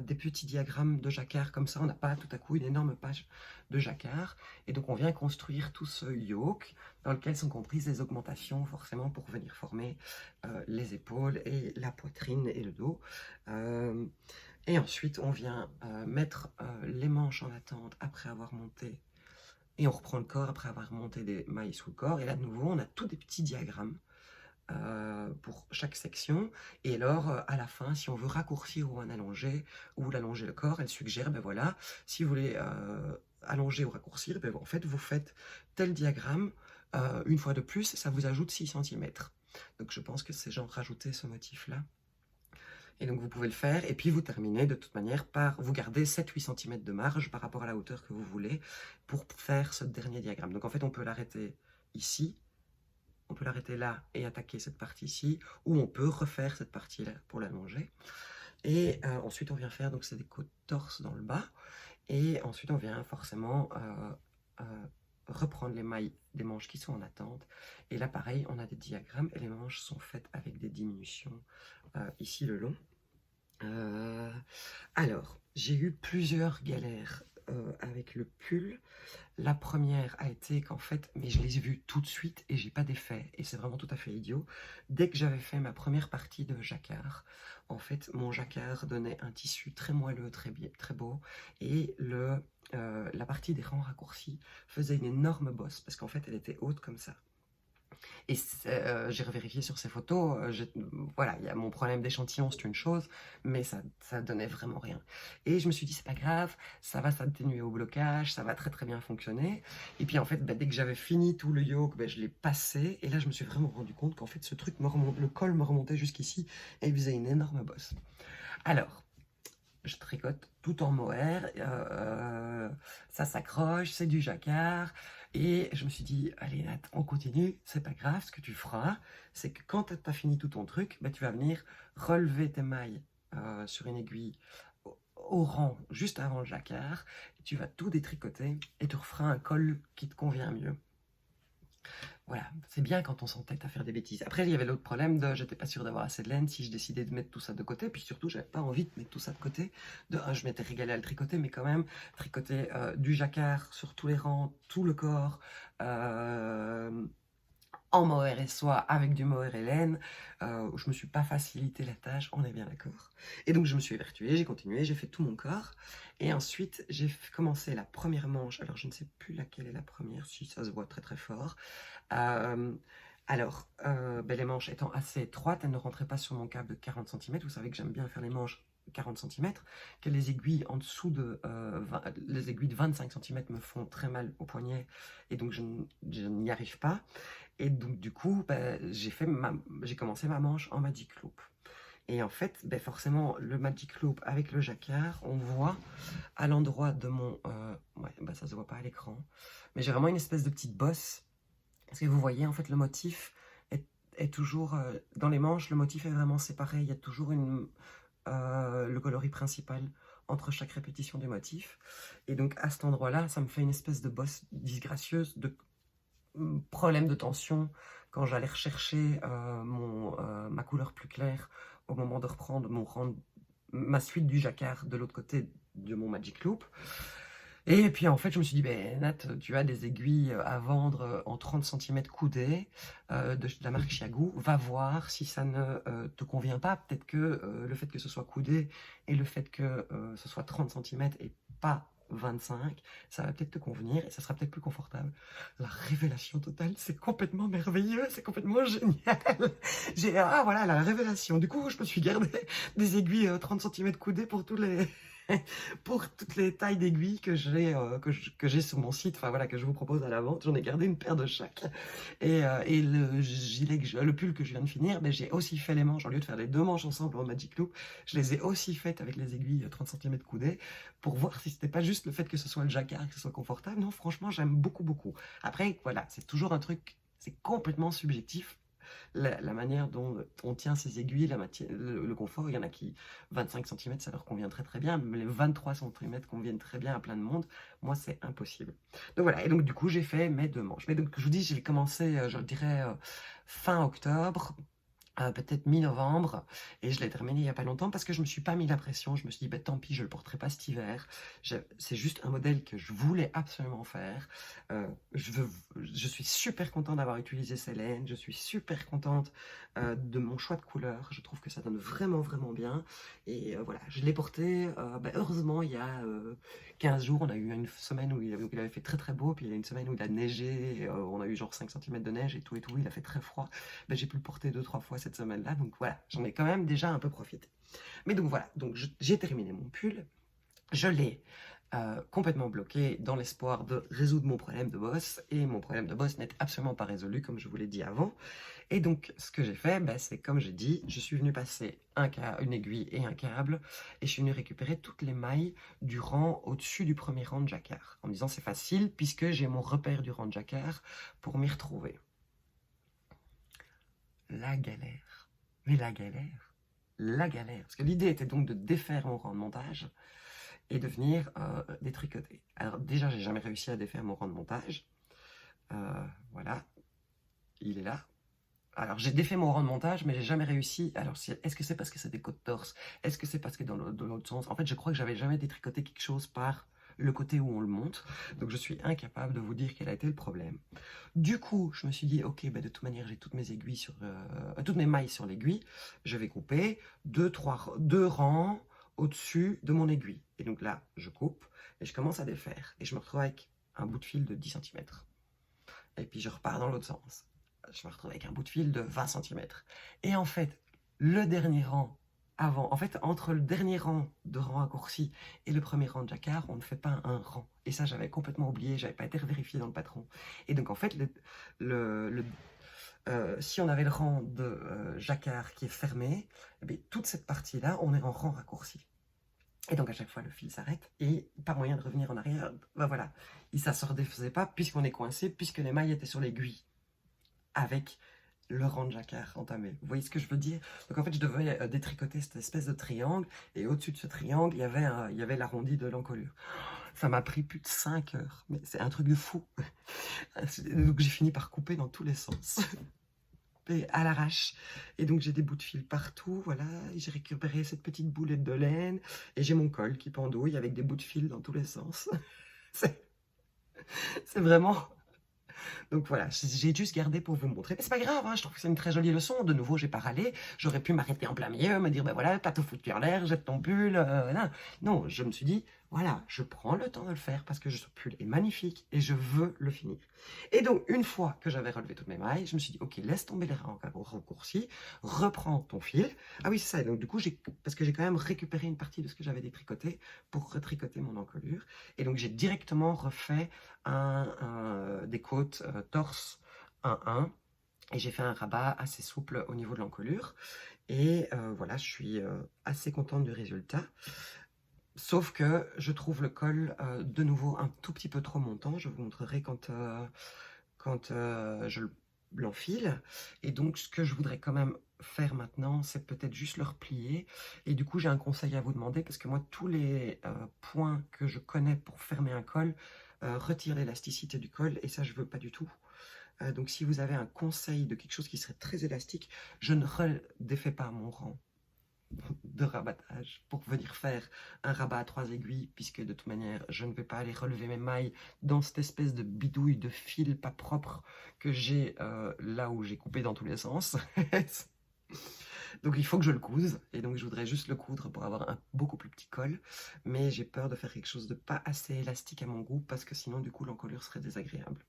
des petits diagrammes de jacquard, comme ça on n'a pas tout à coup une énorme page de jacquard, et donc on vient construire tout ce yoke dans lequel sont comprises les augmentations forcément pour venir former les épaules et la poitrine et le dos. Et ensuite, on vient mettre les manches en attente après avoir monté. Et on reprend le corps après avoir monté des mailles sous le corps. Et là, de nouveau, on a tous des petits diagrammes pour chaque section. Et alors, à la fin, si on veut raccourcir ou allonger le corps, elle suggère, ben voilà, si vous voulez allonger ou raccourcir, ben en fait, vous faites tel diagramme. Une fois de plus, ça vous ajoute 6 cm. Donc, je pense que c'est genre rajouter ce motif-là. Et donc vous pouvez le faire, et puis vous terminez de toute manière par, vous gardez 7-8 cm de marge par rapport à la hauteur que vous voulez pour faire ce dernier diagramme. Donc en fait on peut l'arrêter ici, on peut l'arrêter là et attaquer cette partie-ci, ou on peut refaire cette partie-là pour l'allonger. Et ensuite on vient faire, donc c'est des côtes torse dans le bas, et ensuite on vient forcément reprendre les mailles des manches qui sont en attente. Et là pareil, on a des diagrammes, et les manches sont faites avec des diminutions ici le long. Alors, j'ai eu plusieurs galères avec le pull. La première a été qu'en fait, mais je les ai vues tout de suite et j'ai pas d'effet. Et c'est vraiment tout à fait idiot. Dès que j'avais fait ma première partie de jacquard, en fait, mon jacquard donnait un tissu très moelleux, très beau. Et la partie des rangs raccourcis faisait une énorme bosse parce qu'en fait, elle était haute comme ça. Et j'ai revérifié sur ces photos, voilà, il y a mon problème d'échantillon, c'est une chose, mais ça donnait vraiment rien. Et je me suis dit, c'est pas grave, ça va s'atténuer au blocage, ça va très très bien fonctionner. Et puis en fait, dès que j'avais fini tout le yoke, je l'ai passé, et là je me suis vraiment rendu compte qu'en fait ce truc le col me remontait jusqu'ici, et il faisait une énorme bosse. Alors, je tricote tout en mohair, ça s'accroche, c'est du jacquard, et je me suis dit, allez Nat, on continue, c'est pas grave, ce que tu feras, c'est que quand tu as fini tout ton truc, tu vas venir relever tes mailles sur une aiguille au rang juste avant le jacquard, et tu vas tout détricoter, et tu referas un col qui te convient mieux. Voilà, c'est bien quand on s'entête à faire des bêtises. Après, il y avait l'autre problème de j'étais pas sûre d'avoir assez de laine si je décidais de mettre tout ça de côté, puis surtout, j'avais pas envie de mettre tout ça de côté. Je m'étais régalée à le tricoter, mais quand même, tricoter du jacquard sur tous les rangs, tout le corps, en mohair et soie avec du mohair et laine, je me suis pas facilité la tâche, on est bien d'accord. Et donc je me suis évertuée, j'ai continué, j'ai fait tout mon corps, et ensuite j'ai commencé la première manche, alors je ne sais plus laquelle est la première, si ça se voit très très fort. Les manches étant assez étroites, elles ne rentraient pas sur mon câble de 40 cm, vous savez que j'aime bien faire les manches 40 cm, que les aiguilles en dessous de les aiguilles de 25 cm me font très mal au poignet, et donc je n'y arrive pas. Et donc du coup, j'ai commencé ma manche en Magic Loop. Et en fait, forcément, le Magic Loop avec le jacquard, on voit à l'endroit de mon... ça se voit pas à l'écran. Mais j'ai vraiment une espèce de petite bosse. Parce que vous voyez, en fait, le motif est toujours... dans les manches, le motif est vraiment séparé. Il y a toujours le coloris principal entre chaque répétition du motif. Et donc, à cet endroit-là, ça me fait une espèce de bosse disgracieuse, de problème de tension quand j'allais rechercher ma couleur plus claire au moment de reprendre ma suite du jacquard de l'autre côté de mon Magic Loop. Et puis en fait, je me suis dit, ben, Nat, tu as des aiguilles à vendre en 30 cm coudées de la marque Chiagou. Va voir si ça ne te convient pas. Peut-être que le fait que ce soit coudé et le fait que ce soit 30 cm et pas 25, ça va peut-être te convenir et ça sera peut-être plus confortable. La révélation totale, c'est complètement merveilleux, c'est complètement génial. Ah voilà, la révélation. Du coup, je me suis gardé des aiguilles 30 cm coudées pour tous les... pour toutes les tailles d'aiguilles que j'ai sur mon site, enfin voilà, que je vous propose à la vente. J'en ai gardé une paire de chaque. Et le gilet, le pull que je viens de finir, ben, j'ai aussi fait les manches, au lieu de faire les deux manches ensemble en Magic Loop, je les ai aussi faites avec les aiguilles 30 cm coudées, pour voir si c'était pas juste le fait que ce soit le jacquard, que ce soit confortable. Non, franchement, j'aime beaucoup, beaucoup. Après, voilà, c'est toujours un truc, c'est complètement subjectif. La manière dont on tient ces aiguilles, le confort, il y en a qui 25 cm ça leur convient très très bien, mais les 23 cm conviennent très bien à plein de monde. Moi, c'est impossible. Donc voilà, et donc du coup, j'ai fait mes deux manches. Mais donc, je vous dis, j'ai commencé, je dirais, fin octobre. Peut-être mi-novembre, et je l'ai terminé il n'y a pas longtemps parce que je me suis pas mis la pression. Je me suis dit, bah, tant pis, je le porterai pas cet hiver. C'est juste un modèle que je voulais absolument faire. Je suis super contente d'avoir utilisé ces laines. Je suis super contente de mon choix de couleur. Je trouve que ça donne vraiment, vraiment bien. Et voilà, je l'ai porté. Heureusement, il y a 15 jours, on a eu une semaine où il avait fait très très beau, puis il y a une semaine où il a neigé. On a eu genre 5 cm de neige et tout. Il a fait très froid. J'ai pu le porter 2-3 fois cette semaine-là, donc voilà, j'en ai quand même déjà un peu profité. Mais donc voilà, donc j'ai terminé mon pull, je l'ai complètement bloqué dans l'espoir de résoudre mon problème de bosse, et mon problème de bosse n'est absolument pas résolu, comme je vous l'ai dit avant. Et donc, ce que j'ai fait, c'est comme j'ai dit, je suis venu passer une aiguille et un câble, et je suis venu récupérer toutes les mailles du rang au-dessus du premier rang de jacquard, en me disant c'est facile, puisque j'ai mon repère du rang de jacquard pour m'y retrouver. La galère. Mais la galère. La galère. Parce que l'idée était donc de défaire mon rang de montage et de venir détricoter. Alors déjà, j'ai jamais réussi à défaire mon rang de montage. Voilà. Il est là. Alors, j'ai défait mon rang de montage, mais j'ai jamais réussi. Alors, est-ce que c'est parce que c'est des côtes torse? Est-ce que c'est parce que dans l'autre sens? En fait, je crois que j'avais jamais détricoté quelque chose par le côté où on le monte. Donc, je suis incapable de vous dire quel a été le problème. Du coup, je me suis dit, ok, de toute manière, j'ai toutes mes aiguilles toutes mes mailles sur l'aiguille. Je vais couper deux rangs au-dessus de mon aiguille. Et donc là, je coupe et je commence à défaire. Et je me retrouve avec un bout de fil de 10 cm. Et puis, je repars dans l'autre sens. Je me retrouve avec un bout de fil de 20 cm. Et en fait, le dernier rang avant, en fait, entre le dernier rang de rang raccourci et le premier rang de jacquard, on ne fait pas un rang. Et ça, j'avais complètement oublié, j'avais pas été vérifié dans le patron. Et donc, en fait, si on avait le rang de jacquard qui est fermé, toute cette partie-là, on est en rang raccourci. Et donc, à chaque fois, le fil s'arrête et pas moyen de revenir en arrière. Voilà, ça ne se redéfaisait pas puisqu'on est coincé, puisque les mailles étaient sur l'aiguille avec le rang de jacquard entamé. Vous voyez ce que je veux dire? Donc en fait, je devais détricoter cette espèce de triangle, et au-dessus de ce triangle, il y avait l'arrondi de l'encolure. Ça m'a pris plus de 5 heures, mais c'est un truc de fou. Donc j'ai fini par couper dans tous les sens. Et à l'arrache. Et donc j'ai des bouts de fil partout, voilà. J'ai récupéré cette petite boulette de laine, et j'ai mon col qui pendouille avec des bouts de fil dans tous les sens. C'est vraiment... Donc voilà, j'ai juste gardé pour vous montrer. Mais c'est pas grave, hein, je trouve que c'est une très jolie leçon. De nouveau, j'ai pas râlé. J'aurais pu m'arrêter en plein milieu, me dire, voilà, t'as tout foutu en l'air, jette ton pull. Non, je me suis dit, voilà, je prends le temps de le faire parce que ce pull est magnifique et je veux le finir. Et donc, une fois que j'avais relevé toutes mes mailles, je me suis dit, ok, laisse tomber les raccourcis, reprends ton fil. Ah oui, c'est ça. Et donc, du coup, parce que j'ai quand même récupéré une partie de ce que j'avais détricoté pour retricoter mon encolure. Et donc, j'ai directement refait des côtes torse 1-1. Et j'ai fait un rabat assez souple au niveau de l'encolure. Et voilà, je suis assez contente du résultat. Sauf que je trouve le col de nouveau un tout petit peu trop montant. Je vous montrerai quand je l'enfile. Et donc, ce que je voudrais quand même faire maintenant, c'est peut-être juste le replier. Et du coup, j'ai un conseil à vous demander, parce que moi, tous les points que je connais pour fermer un col retirent l'élasticité du col, et ça, je veux pas du tout. Donc, si vous avez un conseil de quelque chose qui serait très élastique, je ne redéfais pas mon rang. de rabattage pour venir faire un rabat à 3 aiguilles, puisque de toute manière, je ne vais pas aller relever mes mailles dans cette espèce de bidouille de fil pas propre que j'ai là où j'ai coupé dans tous les sens. Donc il faut que je le couse, et donc je voudrais juste le coudre pour avoir un beaucoup plus petit col, mais j'ai peur de faire quelque chose de pas assez élastique à mon goût, parce que sinon du coup l'encolure serait désagréable.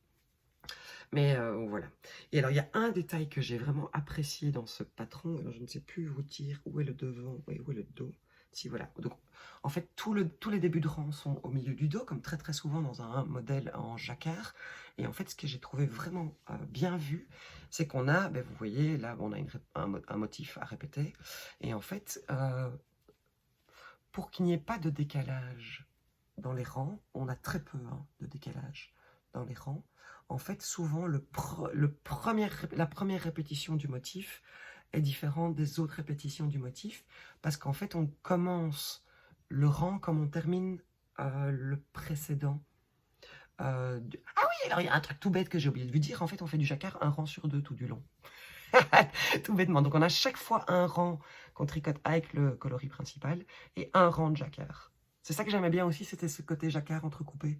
Mais voilà. Et alors il y a un détail que j'ai vraiment apprécié dans ce patron, alors je ne sais plus vous dire où est le devant et où est le dos. Si voilà, donc en fait tous les débuts de rang sont au milieu du dos, comme très très souvent dans un modèle en jacquard. Et en fait ce que j'ai trouvé vraiment bien vu, c'est qu'on a, ben, vous voyez là on a un motif à répéter, et en fait pour qu'il n'y ait pas de décalage dans les rangs, on a très peu de décalage dans les rangs. En fait, souvent, la première répétition du motif est différente des autres répétitions du motif, parce qu'en fait, on commence le rang comme on termine le précédent. Ah oui, alors il y a un truc tout bête que j'ai oublié de vous dire, en fait, on fait du jacquard un rang sur deux tout du long. Tout bêtement. Donc on a chaque fois un rang qu'on tricote avec le coloris principal et un rang de jacquard. C'est ça que j'aimais bien aussi, c'était ce côté jacquard entrecoupé.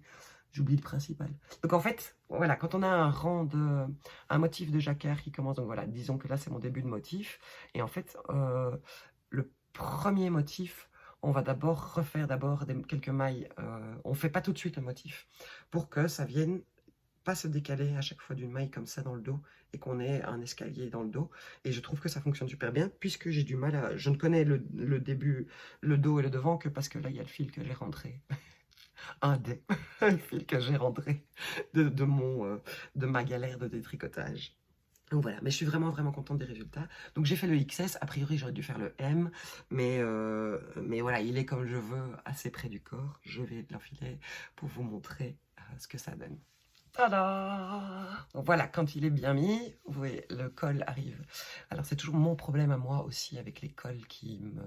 J'oublie le principal. Donc en fait, voilà, quand on a un motif de jacquard qui commence, donc voilà, disons que là c'est mon début de motif, et en fait, le premier motif, on va d'abord refaire quelques mailles, on fait pas tout de suite le motif, pour que ça vienne pas se décaler à chaque fois d'une maille comme ça dans le dos, et qu'on ait un escalier dans le dos. Et je trouve que ça fonctionne super bien, puisque j'ai du mal à... Je ne connais le début, le dos et le devant que parce que là, il y a le fil que j'ai rentré. Le fil que j'ai rentré de ma galère de détricotage. Donc voilà, mais je suis vraiment vraiment contente des résultats. Donc j'ai fait le XS, a priori j'aurais dû faire le M, mais voilà, il est comme je veux, assez près du corps. Je vais l'enfiler pour vous montrer ce que ça donne. Tada! Donc voilà, quand il est bien mis, vous voyez, le col arrive. Alors c'est toujours mon problème à moi aussi avec les cols qui me...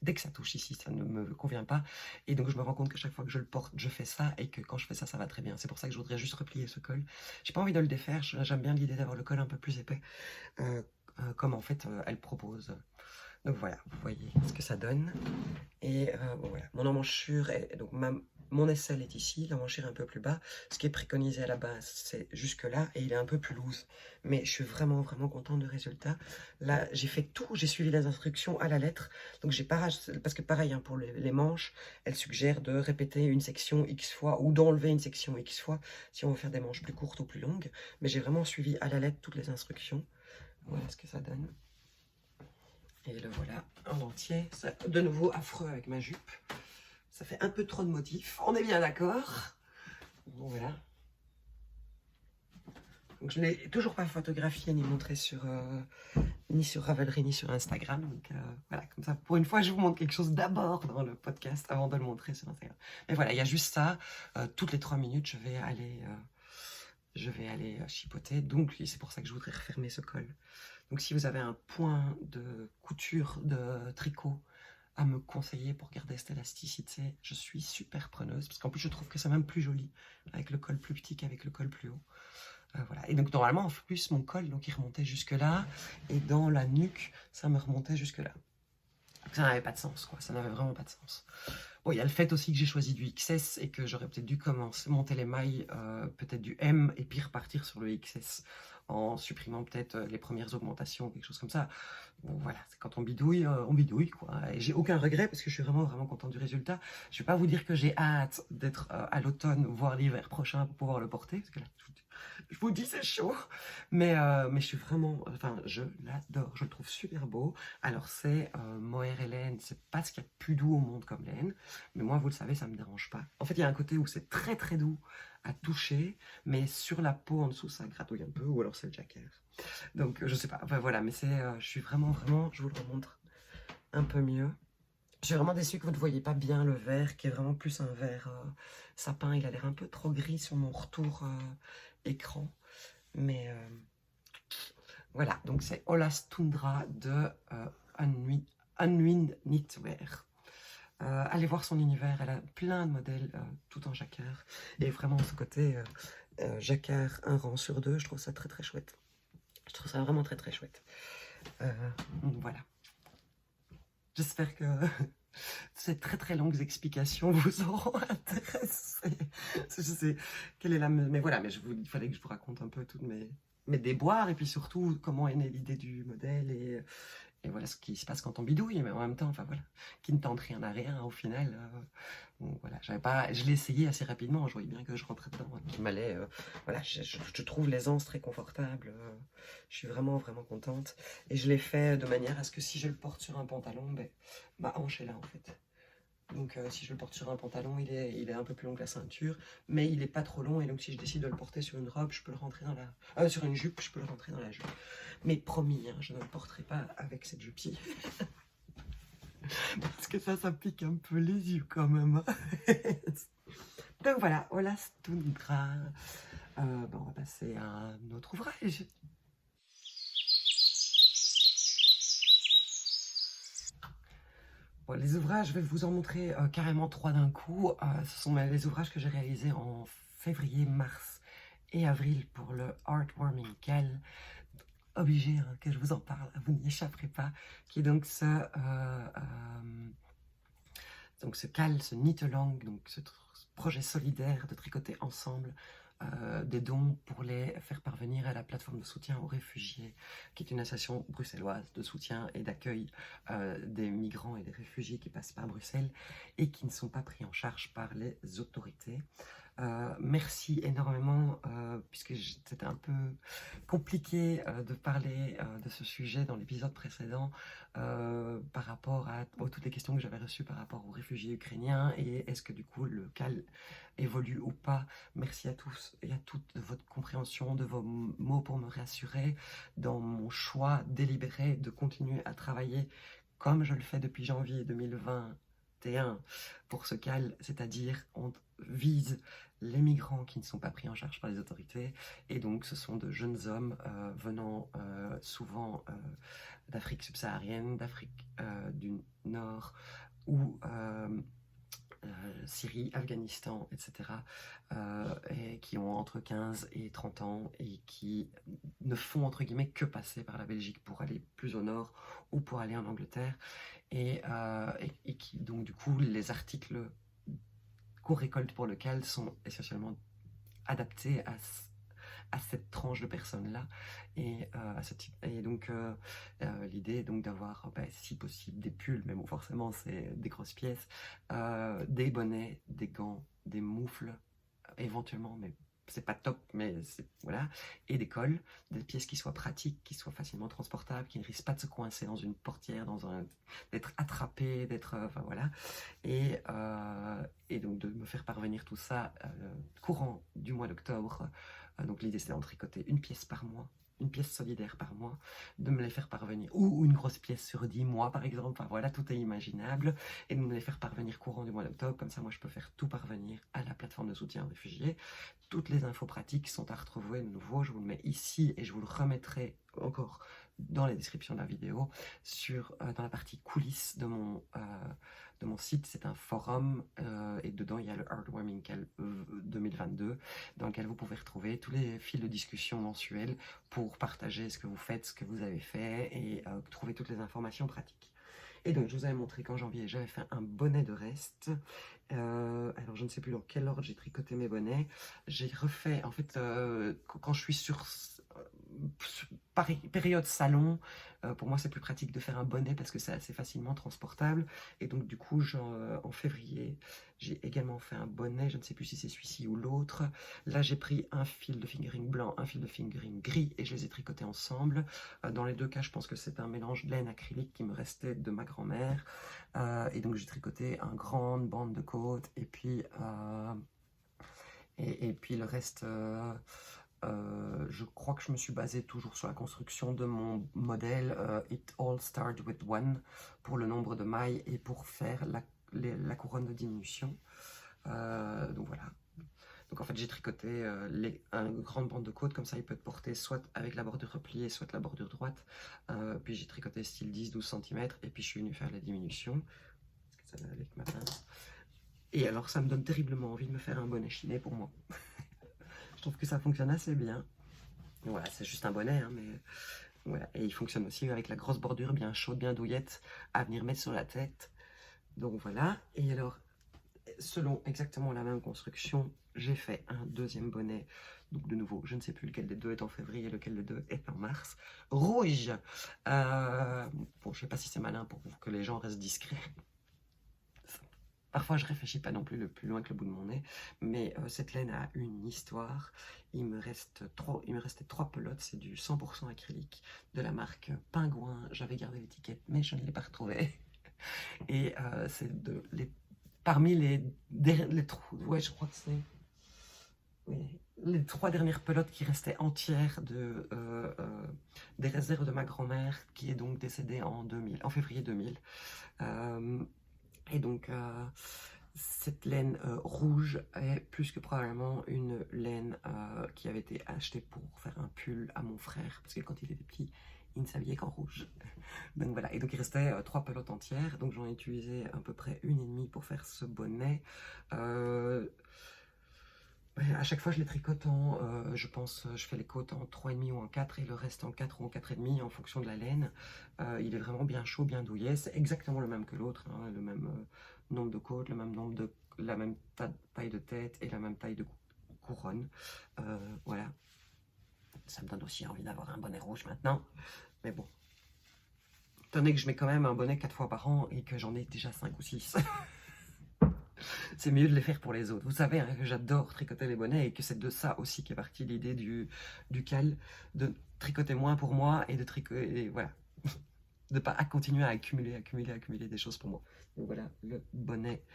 Dès que ça touche ici, ça ne me convient pas. Et donc je me rends compte que chaque fois que je le porte, je fais ça, et que quand je fais ça, ça va très bien. C'est pour ça que je voudrais juste replier ce col. J'ai pas envie de le défaire, j'aime bien l'idée d'avoir le col un peu plus épais, comme en fait elle propose. Donc voilà, vous voyez ce que ça donne. Et bon, voilà, mon emmanchure, donc mon aisselle est ici, l'emmanchure est un peu plus bas. Ce qui est préconisé à la base, c'est jusque là, et il est un peu plus loose. Mais je suis vraiment, vraiment contente du résultat. Là, j'ai fait tout, j'ai suivi les instructions à la lettre. Donc j'ai pas, parce que pareil, hein, pour les manches, elle suggère de répéter une section X fois, ou d'enlever une section X fois, si on veut faire des manches plus courtes ou plus longues. Mais j'ai vraiment suivi à la lettre toutes les instructions. Voilà ce que ça donne. Et le voilà en entier. C'est de nouveau affreux avec ma jupe. Ça fait un peu trop de motifs. On est bien d'accord. Bon, voilà. Donc, je ne l'ai toujours pas photographié ni montré ni sur Ravelry ni sur Instagram. Donc voilà, comme ça, pour une fois, je vous montre quelque chose d'abord dans le podcast avant de le montrer sur Instagram. Mais voilà, il y a juste ça. Toutes les 3 minutes, je vais aller chipoter. Donc c'est pour ça que je voudrais refermer ce col. Donc si vous avez un point de couture, de tricot à me conseiller pour garder cette élasticité, je suis super preneuse, parce qu'en plus je trouve que c'est même plus joli avec le col plus petit qu'avec le col plus haut. Voilà. Et donc normalement en plus mon col, donc, il remontait jusque là, et dans la nuque ça me remontait jusque là. Donc, ça n'avait pas de sens, quoi. Ça n'avait vraiment pas de sens. Bon, il y a le fait aussi que j'ai choisi du XS et que j'aurais peut-être dû monter les mailles peut-être du M et puis repartir sur le XS en supprimant peut-être les premières augmentations, quelque chose comme ça. Bon, voilà, c'est quand on bidouille, quoi. Et j'ai aucun regret parce que je suis vraiment, vraiment contente du résultat. Je vais pas vous dire que j'ai hâte d'être à l'automne, voire l'hiver prochain pour pouvoir le porter, parce que là, je vous dis, c'est chaud. Mais je suis vraiment, enfin, je l'adore, je le trouve super beau. Alors c'est mohair et laine, c'est pas ce qu'il y a de plus doux au monde comme laine, mais moi, vous le savez, ça me dérange pas. En fait, il y a un côté où c'est très très doux à toucher, mais sur la peau en dessous, ça gratouille un peu, ou alors c'est le jacquard. Donc, je sais pas, enfin voilà, mais je suis vraiment, vraiment, je vous le remontre un peu mieux. Je suis vraiment déçue que vous ne voyez pas bien le vert, qui est vraiment plus un vert sapin. Il a l'air un peu trop gris sur mon retour écran. Mais voilà, donc c'est Ola's Tundra de Unwind Knitwear. Allez voir son univers, elle a plein de modèles tout en jacquard. Et vraiment ce côté jacquard, un rang sur deux, je trouve ça très très chouette. Je trouve ça vraiment très très chouette. Voilà. J'espère que ces très très longues explications vous auront intéressé. Je sais quelle est la... Mais voilà, mais il fallait que je vous raconte un peu toutes mes déboires et puis surtout comment est née l'idée du modèle et voilà ce qui se passe quand on bidouille, mais en même temps, enfin voilà, qui ne tente rien à rien au final. Bon, voilà, je l'ai essayé assez rapidement, je voyais bien que je rentrais dedans, qu'il m'allait, voilà, je trouve l'aisance très confortable, je suis vraiment vraiment contente, et je l'ai fait de manière à ce que si je le porte sur un pantalon, ben, ma hanche est là en fait. Donc si je le porte sur un pantalon, il est un peu plus long que la ceinture, mais il est pas trop long, et donc si je décide de le porter sur une robe, je peux le rentrer dans la... sur une jupe, je peux le rentrer dans la jupe. Mais promis, hein, je ne le porterai pas avec cette jupe-ci. Parce que ça pique un peu les yeux quand même. Donc voilà, voilà Stundra. On va passer à un autre ouvrage. Bon, les ouvrages, je vais vous en montrer carrément 3 d'un coup. Ce sont les ouvrages que j'ai réalisés en février, mars et avril pour le Heartwarming Cal. Obligé hein, que je vous en parle, vous n'y échapperez pas. Qui est donc ce cal, ce knit-along, donc ce projet solidaire de tricoter ensemble des dons pour les faire parvenir à la plateforme de soutien aux réfugiés, qui est une association bruxelloise de soutien et d'accueil des migrants et des réfugiés qui passent par Bruxelles et qui ne sont pas pris en charge par les autorités. Merci énormément, puisque c'était un peu compliqué de parler de ce sujet dans l'épisode précédent par rapport à toutes les questions que j'avais reçues par rapport aux réfugiés ukrainiens et est-ce que du coup le cal évolue ou pas. Merci à tous et à toutes de votre compréhension, de vos mots pour me rassurer dans mon choix délibéré de continuer à travailler comme je le fais depuis janvier 2021 pour ce cal, c'est-à-dire on vise les migrants qui ne sont pas pris en charge par les autorités, et donc ce sont de jeunes hommes venant souvent d'Afrique subsaharienne, d'Afrique du Nord ou Syrie, Afghanistan, etc. Et qui ont entre 15 et 30 ans et qui ne font entre guillemets que passer par la Belgique pour aller plus au nord ou pour aller en Angleterre et qui donc du coup les articles qu'on récolte pour le cal sont essentiellement adaptés à cette tranche de personnes-là et à ce type. Et donc l'idée est donc d'avoir, si possible, des pulls, mais bon, forcément c'est des grosses pièces, des bonnets, des gants, des moufles, éventuellement, mais c'est pas top, mais voilà, et des cols, des pièces qui soient pratiques, qui soient facilement transportables, qui ne risquent pas de se coincer dans une portière, d'être attrapées, d'être, enfin voilà, et donc de me faire parvenir tout ça courant du mois d'octobre. Donc l'idée c'est d'en tricoter une pièce par mois, une pièce solidaire par mois, de me les faire parvenir, ou une grosse pièce sur 10 mois par exemple, enfin voilà, tout est imaginable, et de me les faire parvenir courant du mois d'octobre, comme ça moi je peux faire tout parvenir à la plateforme de soutien aux réfugiés. Toutes les infos pratiques sont à retrouver de nouveau, je vous le mets ici et je vous le remettrai encore dans la description de la vidéo, dans la partie coulisses de mon site. C'est un forum et dedans il y a le Heartwarming Cal 2022 dans lequel vous pouvez retrouver tous les fils de discussion mensuels pour partager ce que vous faites, ce que vous avez fait et trouver toutes les informations pratiques. Et donc je vous avais montré qu'en janvier j'avais fait un bonnet de reste. Alors je ne sais plus dans quel ordre j'ai tricoté mes bonnets. J'ai refait, en fait, quand je suis sur période salon, pour moi c'est plus pratique de faire un bonnet parce que c'est assez facilement transportable. Et donc du coup en février j'ai également fait un bonnet, je ne sais plus si c'est celui-ci ou l'autre. Là j'ai pris un fil de fingering blanc, un fil de fingering gris et je les ai tricotés ensemble. Dans les deux cas je pense que c'est un mélange de laine acrylique qui me restait de ma grand-mère. Et donc j'ai tricoté une grande bande de côte et puis le reste, je crois que je me suis basé toujours sur la construction de mon modèle It All Start With One pour le nombre de mailles et pour faire la couronne de diminution. Donc voilà. Donc en fait j'ai tricoté une grande bande de côte, comme ça il peut être porté soit avec la bordure repliée, soit la bordure droite. Puis j'ai tricoté style 10-12 cm et puis je suis venu faire la diminution. Parce que ça va avec ma pince. Et alors ça me donne terriblement envie de me faire un bonnet chiné pour moi. Je trouve que ça fonctionne assez bien. Voilà, c'est juste un bonnet, hein, mais Voilà. Et il fonctionne aussi avec la grosse bordure bien chaude, bien douillette, à venir mettre sur la tête. Donc voilà. Et alors, selon exactement la même construction, j'ai fait un deuxième bonnet. Donc de nouveau, je ne sais plus lequel des deux est en février, lequel des deux est en mars. Rouge. Bon, je sais pas si c'est malin pour que les gens restent discrets. Parfois, je réfléchis pas non plus le plus loin que le bout de mon nez, mais cette laine a une histoire. Il me restait 3 pelotes, c'est du 100% acrylique de la marque Pingouin. J'avais gardé l'étiquette, mais je ne l'ai pas retrouvée. Et c'est parmi les trous, ouais, je crois que c'est les 3 dernières pelotes qui restaient entières des réserves de ma grand-mère, qui est donc décédée en février 2000. Et donc, cette laine rouge est plus que probablement une laine qui avait été achetée pour faire un pull à mon frère, parce que quand il était petit, il ne s'habillait qu'en rouge. Donc voilà, et donc il restait 3 pelotes entières, donc j'en ai utilisé à peu près 1,5 pour faire ce bonnet. À chaque fois, je les tricote je pense, je fais les côtes en 3,5 ou en 4 et le reste en 4 ou en 4,5 en fonction de la laine. Il est vraiment bien chaud, bien douillet. C'est exactement le même que l'autre, hein, le même nombre de côtes, la même taille de tête et la même taille de couronne. Voilà. Ça me donne aussi envie d'avoir un bonnet rouge maintenant. Mais bon. Étant donné que je mets quand même un bonnet 4 fois par an et que j'en ai déjà 5 ou 6. C'est mieux de les faire pour les autres. Vous savez hein, que j'adore tricoter les bonnets et que c'est de ça aussi qu'est partie l'idée du cal, de tricoter moins pour moi et de tricoter, voilà, de pas continuer à accumuler des choses pour moi. Donc voilà le bonnet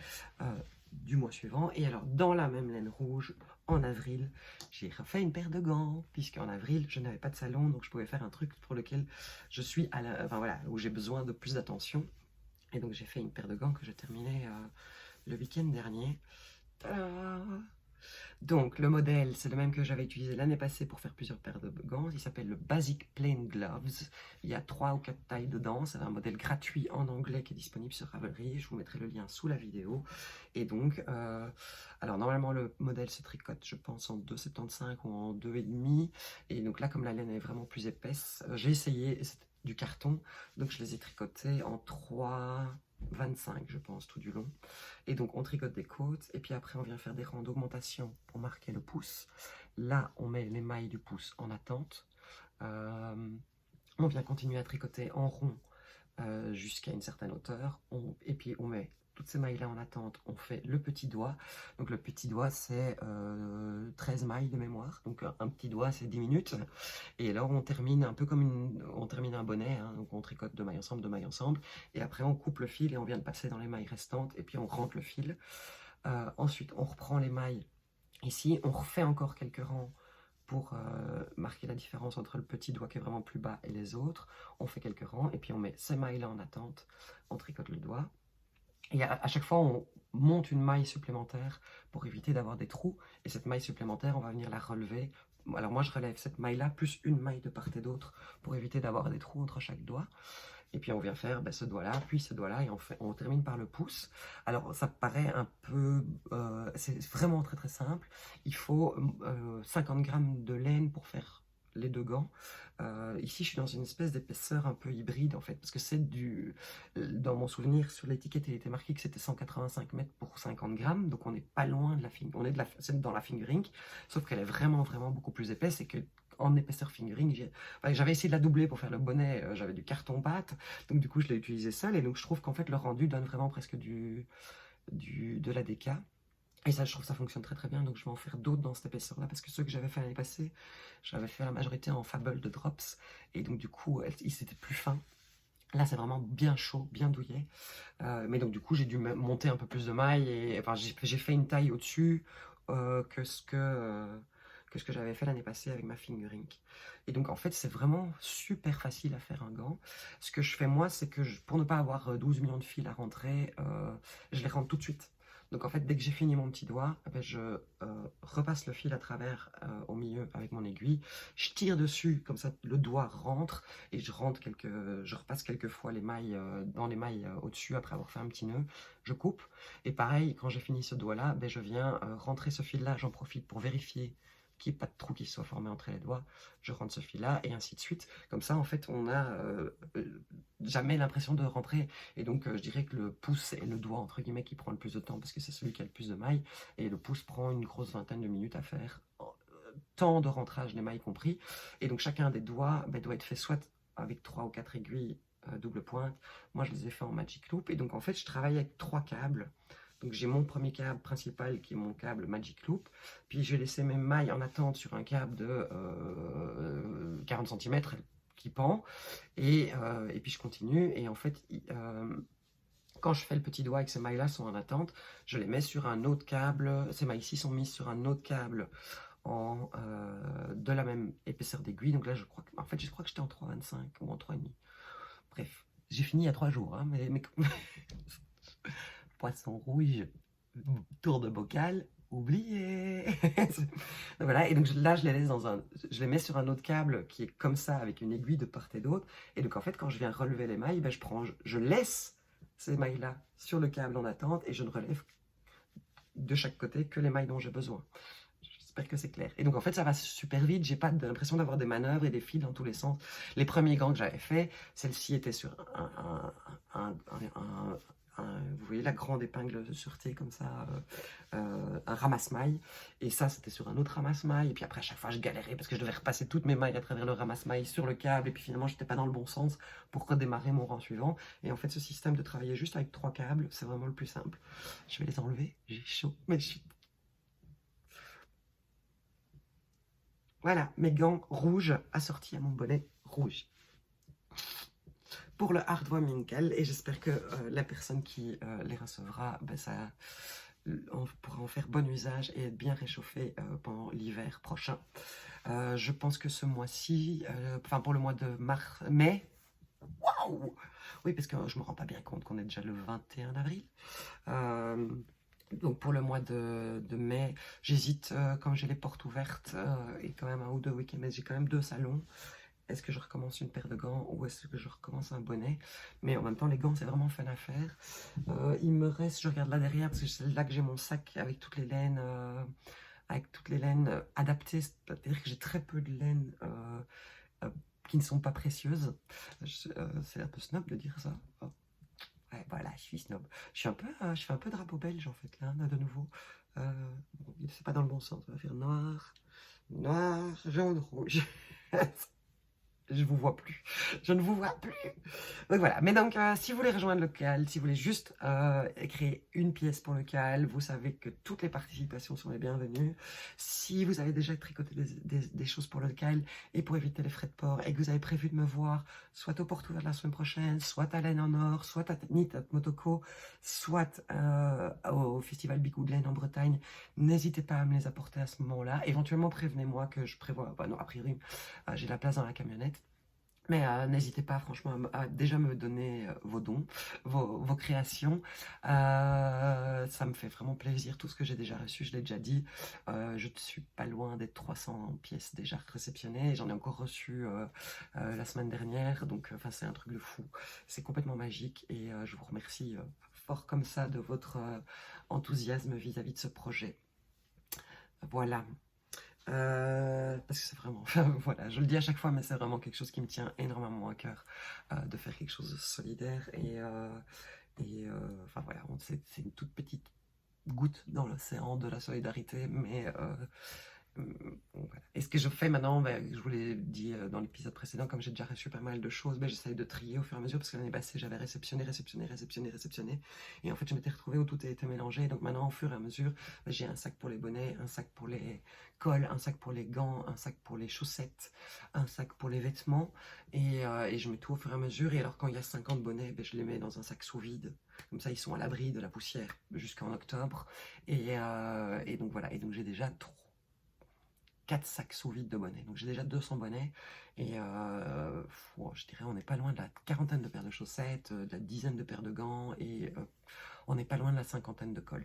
du mois suivant. Et alors dans la même laine rouge, en avril, j'ai refait une paire de gants, puisqu'en avril, je n'avais pas de salon, donc je pouvais faire un truc pour lequel je suis enfin voilà, où j'ai besoin de plus d'attention. Et donc j'ai fait une paire de gants que j'ai terminé le week-end dernier. Tada! Donc le modèle, c'est le même que j'avais utilisé l'année passée pour faire plusieurs paires de gants. Il s'appelle le Basic Plain Gloves. Il y a 3 ou 4 tailles dedans. C'est un modèle gratuit en anglais qui est disponible sur Ravelry. Je vous mettrai le lien sous la vidéo. Et donc, alors normalement le modèle se tricote, je pense, en 2,75 ou en 2,5. Et donc là, comme la laine est vraiment plus épaisse, j'ai essayé, c'était du carton, donc je les ai tricotés en 3,25 je pense, tout du long. Et donc on tricote des côtes, et puis après on vient faire des rangs d'augmentation pour marquer le pouce. Là, on met les mailles du pouce en attente. On vient continuer à tricoter en rond jusqu'à une certaine hauteur. Et puis on met toutes ces mailles-là en attente. On fait le petit doigt. Donc le petit doigt, c'est 13 mailles de mémoire. Donc un petit doigt, c'est 10 minutes. Et alors on termine un peu comme on termine un bonnet. Hein. Donc on tricote 2 mailles ensemble, 2 mailles ensemble. Et après on coupe le fil et on vient de passer dans les mailles restantes. Et puis on rentre le fil. Ensuite, on reprend les mailles. Ici, on refait encore quelques rangs pour marquer la différence entre le petit doigt qui est vraiment plus bas et les autres. On fait quelques rangs et puis on met ces mailles-là en attente. On tricote le doigt. Et à chaque fois, on monte une maille supplémentaire pour éviter d'avoir des trous. Et cette maille supplémentaire, on va venir la relever. Alors moi, je relève cette maille-là plus une maille de part et d'autre pour éviter d'avoir des trous entre chaque doigt. Et puis on vient faire ce doigt-là, puis ce doigt-là, et on termine par le pouce. Alors ça paraît un peu... c'est vraiment très très simple. Il faut 50 grammes de laine pour faire les 2 gants. Ici, je suis dans une espèce d'épaisseur un peu hybride, en fait, parce que c'est du... Dans mon souvenir, sur l'étiquette, il était marqué que c'était 185 mètres pour 50 grammes, donc on n'est pas loin de la fingering. C'est dans la fingering, sauf qu'elle est vraiment, vraiment beaucoup plus épaisse, et que en épaisseur fingering, j'avais essayé de la doubler pour faire le bonnet, j'avais du carton pâte, donc du coup je l'ai utilisé seul, et donc je trouve qu'en fait le rendu donne vraiment presque de la DK. Et ça, je trouve que ça fonctionne très très bien, donc je vais en faire d'autres dans cette épaisseur-là, parce que ceux que j'avais fait l'année passée, j'avais fait la majorité en Fable de Drops, et donc du coup, ils étaient plus fins. Là, c'est vraiment bien chaud, bien douillet. Mais donc du coup, j'ai dû monter un peu plus de mailles, et enfin, j'ai fait une taille au-dessus que ce que j'avais fait l'année passée avec ma fingering. Et donc en fait, c'est vraiment super facile à faire un gant. Ce que je fais moi, c'est que pour ne pas avoir 12 millions de fils à rentrer, je les rentre tout de suite. Donc en fait, dès que j'ai fini mon petit doigt, je repasse le fil à travers au milieu avec mon aiguille. Je tire dessus, comme ça le doigt rentre, et je repasse quelques fois les mailles dans les mailles au-dessus après avoir fait un petit nœud. Je coupe. Et pareil, quand j'ai fini ce doigt-là, je viens rentrer ce fil-là, j'en profite pour vérifier qu'il n'y ait pas de trou qui se soit formé entre les doigts, je rentre ce fil-là, et ainsi de suite. Comme ça, en fait, on n'a jamais l'impression de rentrer. Et donc, je dirais que le pouce est le doigt, entre guillemets, qui prend le plus de temps, parce que c'est celui qui a le plus de mailles, et le pouce prend une grosse vingtaine de minutes à faire, temps de rentrage, les mailles compris. Et donc, chacun des doigts doit être fait soit avec 3 ou 4 aiguilles double pointe. Moi, je les ai fait en Magic Loop. Et donc, en fait, je travaille avec 3 câbles. Donc, j'ai mon premier câble principal qui est mon câble Magic Loop. Puis, j'ai laissé mes mailles en attente sur un câble de 40 cm qui pend. Et puis, je continue. Et en fait, quand je fais le petit doigt et que ces mailles-là sont en attente, je les mets sur un autre câble. Ces mailles-ci sont mises sur un autre câble de la même épaisseur d'aiguille. Donc là, je crois que j'étais en 3,25 ou en 3,5. Bref, j'ai fini il y a 3 jours, hein, mais poisson rouge, tour de bocal, oublié. Voilà, et donc là, je les mets sur un autre câble qui est comme ça, avec une aiguille de part et d'autre. Et donc en fait, quand je viens relever les mailles, je laisse ces mailles-là sur le câble en attente et je ne relève de chaque côté que les mailles dont j'ai besoin. J'espère que c'est clair. Et donc en fait, ça va super vite. J'ai pas l'impression d'avoir des manœuvres et des fils dans tous les sens. Les premiers gants que j'avais fait, celle-ci était sur vous voyez la grande épingle de sûreté comme ça, un ramasse-mailles. Et ça, c'était sur un autre ramasse-mailles. Et puis après, à chaque fois, je galérais parce que je devais repasser toutes mes mailles à travers le ramasse-mailles sur le câble. Et puis finalement, j'étais pas dans le bon sens pour redémarrer mon rang suivant. Et en fait, ce système de travailler juste avec 3 câbles, c'est vraiment le plus simple. Je vais les enlever. J'ai chaud, mais je suis... Voilà, mes gants rouges assortis à mon bonnet rouge. Pour le Hardware-Minkel, et j'espère que la personne qui les recevra, on pourra en faire bon usage et être bien réchauffé pendant l'hiver prochain. Je pense que ce mois-ci, pour le mois de mai, waouh! Oui, parce que je ne me rends pas bien compte qu'on est déjà le 21 avril. Donc pour le mois de mai, j'hésite, comme j'ai les portes ouvertes et quand même 1 ou 2 week-ends, mais j'ai quand même 2 salons. Est-ce que je recommence une paire de gants ou est-ce que je recommence un bonnet? Mais en même temps, les gants, c'est vraiment fun à faire. Il me reste, je regarde là derrière, parce que c'est là que j'ai mon sac avec toutes les laines, adaptées. C'est-à-dire que j'ai très peu de laines qui ne sont pas précieuses. C'est un peu snob de dire ça. Oh. Ouais, voilà, je suis snob. Je fais un peu drapeau belge en fait, là, de nouveau. C'est pas dans le bon sens. On va faire noir, jaune, rouge. Je vous vois plus. Je ne vous vois plus. Donc voilà. Mais donc, si vous voulez rejoindre le local, si vous voulez juste créer une pièce pour le local, vous savez que toutes les participations sont les bienvenues. Si vous avez déjà tricoté des choses pour le local et pour éviter les frais de port et que vous avez prévu de me voir, soit au Portes Ouvertes la semaine prochaine, soit à Laine en Or, soit à Knit at Motoko, soit au Festival Big Woodland en Bretagne, n'hésitez pas à me les apporter à ce moment-là. Éventuellement, prévenez-moi que je prévois... non, a priori, j'ai la place dans la camionnette. Mais n'hésitez pas franchement à déjà me donner vos dons, vos créations. Ça me fait vraiment plaisir, tout ce que j'ai déjà reçu, je l'ai déjà dit. Je ne suis pas loin des 300 pièces déjà réceptionnées. J'en ai encore reçu la semaine dernière, donc c'est un truc de fou. C'est complètement magique et je vous remercie fort comme ça de votre enthousiasme vis-à-vis de ce projet. Voilà. Parce que c'est vraiment, voilà, je le dis à chaque fois, mais c'est vraiment quelque chose qui me tient énormément à cœur de faire quelque chose de solidaire voilà, c'est une toute petite goutte dans l'océan de la solidarité, mais voilà. Et ce que je fais maintenant, je vous l'ai dit dans l'épisode précédent, comme j'ai déjà reçu pas mal de choses, j'essaye de trier au fur et à mesure, parce que l'année passée, j'avais réceptionné, et en fait, je m'étais retrouvée où tout a été mélangé, donc maintenant, au fur et à mesure, j'ai un sac pour les bonnets, un sac pour les cols, un sac pour les gants, un sac pour les chaussettes, un sac pour les vêtements, et je mets tout au fur et à mesure, et alors quand il y a 50 bonnets, je les mets dans un sac sous vide, comme ça, ils sont à l'abri de la poussière jusqu'en octobre, et donc voilà, et donc j'ai déjà 4 sacs sous vide de bonnets. Donc j'ai déjà 200 bonnets et je dirais on n'est pas loin de la 40aine de paires de chaussettes, de la 10aine de paires de gants et on n'est pas loin de la 50aine de cols.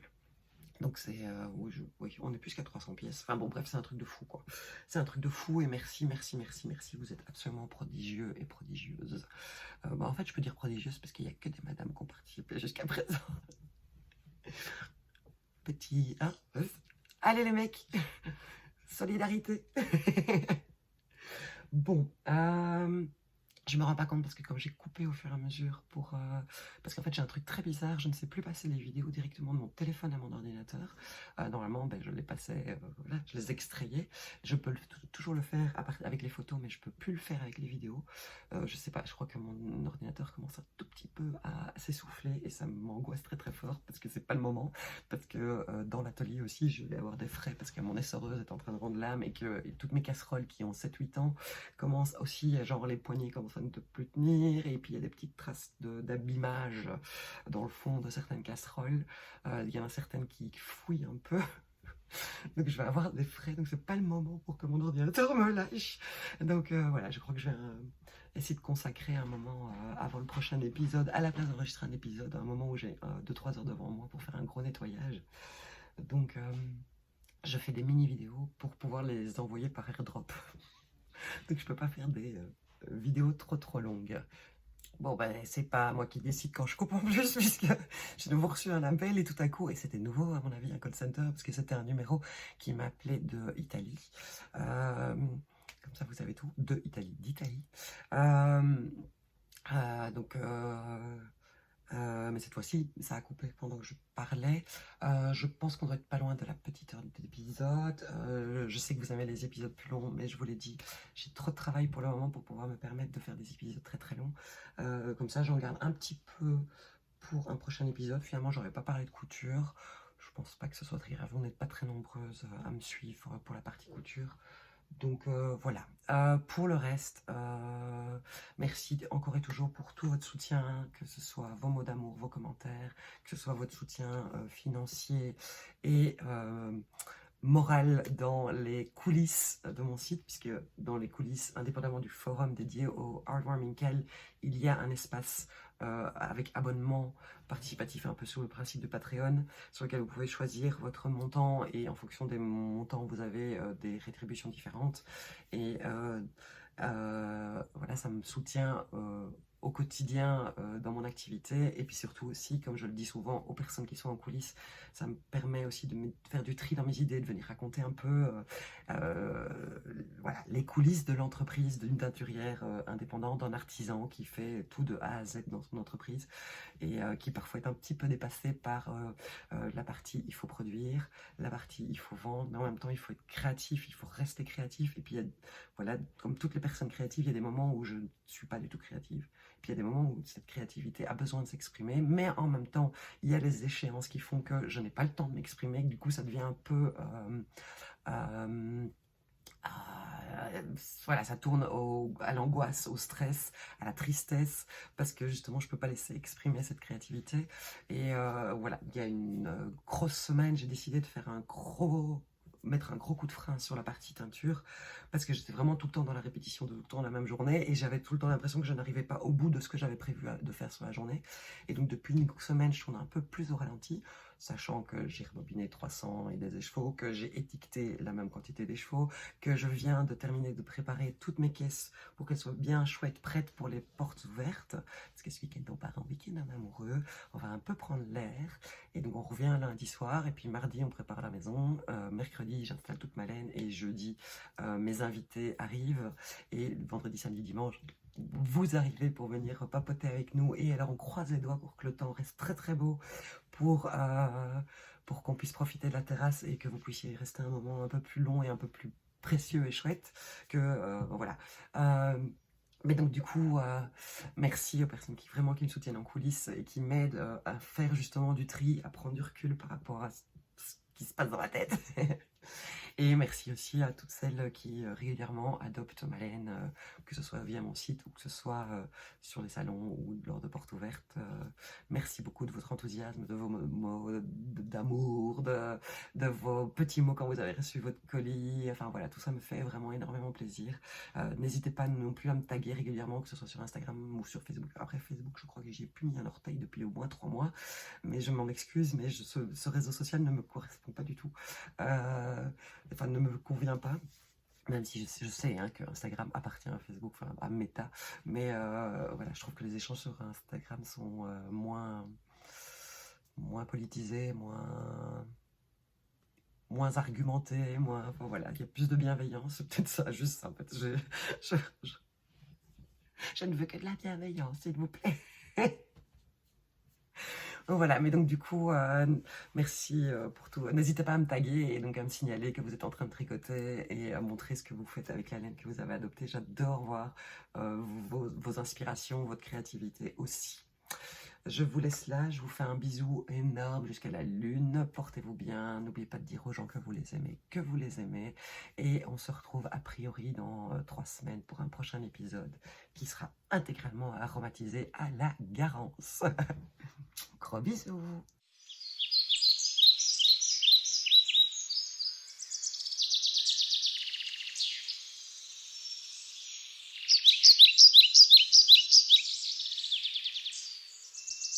Donc c'est, oui, on est plus qu'à 300 pièces. Enfin bon, bref, c'est un truc de fou, quoi. C'est un truc de fou et merci. Vous êtes absolument prodigieux et prodigieuses. En fait, je peux dire prodigieuse parce qu'il n'y a que des madames qui ont participé jusqu'à présent. Petit, hein. Allez les mecs. Solidarité. Bon, je me rends pas compte parce que comme j'ai coupé au fur et à mesure parce qu'en fait j'ai un truc très bizarre, je ne sais plus passer les vidéos directement de mon téléphone à mon ordinateur. Normalement, je les passais, voilà, je les extrayais. Je peux toujours le faire avec les photos, mais je peux plus le faire avec les vidéos. Je sais pas, je crois que mon ordinateur commence un tout petit peu à s'essouffler et ça m'angoisse très très fort parce que c'est pas le moment. Parce que dans l'atelier aussi, je vais avoir des frais parce que mon essoreuse est en train de rendre l'âme et toutes mes casseroles qui ont 7-8 ans commencent aussi, genre les poignées commencent à ne plus tenir, et puis il y a des petites traces d'abîmage dans le fond de certaines casseroles. Il y en a certaines qui fouillent un peu. Donc je vais avoir des frais, donc c'est pas le moment pour que mon ordinateur me lâche. Donc voilà, je crois que je vais essayer de consacrer un moment avant le prochain épisode, à la place d'enregistrer un épisode, un moment où j'ai 2-3 heures devant moi pour faire un gros nettoyage. Donc je fais des mini vidéos pour pouvoir les envoyer par airdrop. Donc je peux pas faire des vidéos trop longues. Bon c'est pas moi qui décide quand je coupe en plus, puisque j'ai nouveau reçu un appel et tout à coup, et c'était nouveau à mon avis, un call center, parce que c'était un numéro qui m'appelait de Italie. Comme ça vous savez tout, de Italie, d'Italie. Donc mais cette fois-ci, ça a coupé pendant que je parlais. Je pense qu'on doit être pas loin de la petite heure d'épisode. Je sais que vous aimez les épisodes plus longs, mais je vous l'ai dit, j'ai trop de travail pour le moment pour pouvoir me permettre de faire des épisodes très longs. Comme ça, j'en garde un petit peu pour un prochain épisode. Finalement, j'aurais pas parlé de couture. Je pense pas que ce soit très grave. On n'est pas très nombreuses à me suivre pour la partie couture. Donc voilà, pour le reste, merci encore et toujours pour tout votre soutien, que ce soit vos mots d'amour, vos commentaires, que ce soit votre soutien financier et moral dans les coulisses de mon site, puisque dans les coulisses, indépendamment du forum dédié au Heartwarming Kel, il y a un espace avec abonnement participatif, un peu sur le principe de Patreon, sur lequel vous pouvez choisir votre montant, et en fonction des montants, vous avez des rétributions différentes. Et voilà, ça me soutient au quotidien dans mon activité, et puis surtout aussi, comme je le dis souvent aux personnes qui sont en coulisses, ça me permet aussi de faire du tri dans mes idées, de venir raconter un peu voilà, les coulisses de l'entreprise d'une teinturière indépendante, d'un artisan qui fait tout de A à Z dans son entreprise, et qui parfois est un petit peu dépassé par la partie il faut produire, la partie il faut vendre, mais en même temps il faut être créatif, il faut rester créatif. Et puis voilà, comme toutes les personnes créatives, il y a des moments où je ne suis pas du tout créative, puis il y a des moments où cette créativité a besoin de s'exprimer, mais en même temps il y a les échéances qui font que je n'ai pas le temps de m'exprimer, du coup ça devient un peu voilà, ça tourne à l'angoisse, au stress, à la tristesse, parce que justement je peux pas laisser exprimer cette créativité. Et voilà, il y a une grosse semaine, j'ai décidé de faire mettre un gros coup de frein sur la partie teinture, parce que j'étais vraiment tout le temps dans la répétition, tout le temps la même journée, et j'avais tout le temps l'impression que je n'arrivais pas au bout de ce que j'avais prévu de faire sur la journée. Et donc depuis une semaine, je tourne un peu plus au ralenti, sachant que j'ai rebobiné 300 et des écheveaux, que j'ai étiqueté la même quantité d'écheveaux, que je viens de terminer de préparer toutes mes caisses pour qu'elles soient bien chouettes, prêtes pour les portes ouvertes, parce que ce week-end on part en week-end en amoureux, on va un peu prendre l'air, et donc on revient lundi soir, et puis mardi on prépare la maison, mercredi j'installe toute ma laine, et jeudi mes invités arrivent, et vendredi, samedi, dimanche vous arrivez pour venir papoter avec nous, et alors on croise les doigts pour que le temps reste très beau, pour qu'on puisse profiter de la terrasse et que vous puissiez y rester un moment un peu plus long et un peu plus précieux et chouette, que voilà. Mais donc du coup, merci aux personnes qui me soutiennent en coulisses et qui m'aident à faire justement du tri, à prendre du recul par rapport à ce qui se passe dans la tête. Et merci aussi à toutes celles qui régulièrement adoptent ma laine, que ce soit via mon site ou que ce soit sur les salons ou lors de portes ouvertes. Merci beaucoup de votre enthousiasme, de vos mots d'amour, de vos petits mots quand vous avez reçu votre colis. Enfin voilà, tout ça me fait vraiment énormément plaisir. N'hésitez pas non plus à me taguer régulièrement, que ce soit sur Instagram ou sur Facebook. Après Facebook, je crois que j'y ai plus mis un orteil depuis au moins 3 mois, mais je m'en excuse, mais ce réseau social ne me correspond pas du tout. Enfin, ne me convient pas, même si je sais hein, que Instagram appartient à Facebook, enfin à Meta, mais voilà, je trouve que les échanges sur Instagram sont moins politisés, moins moins argumenté, moins, enfin, voilà, il y a plus de bienveillance, c'est peut-être ça, juste ça, en fait, je, je- je ne veux que de la bienveillance, s'il vous plaît. Donc voilà, mais donc du coup, merci pour tout. N'hésitez pas à me taguer et donc à me signaler que vous êtes en train de tricoter et à montrer ce que vous faites avec la laine que vous avez adoptée. J'adore voir vos inspirations, votre créativité aussi. Je vous laisse là, je vous fais un bisou énorme jusqu'à la lune. Portez-vous bien, n'oubliez pas de dire aux gens que vous les aimez, Et on se retrouve a priori dans 3 semaines pour un prochain épisode qui sera intégralement aromatisé à la Garance. Gros bisous.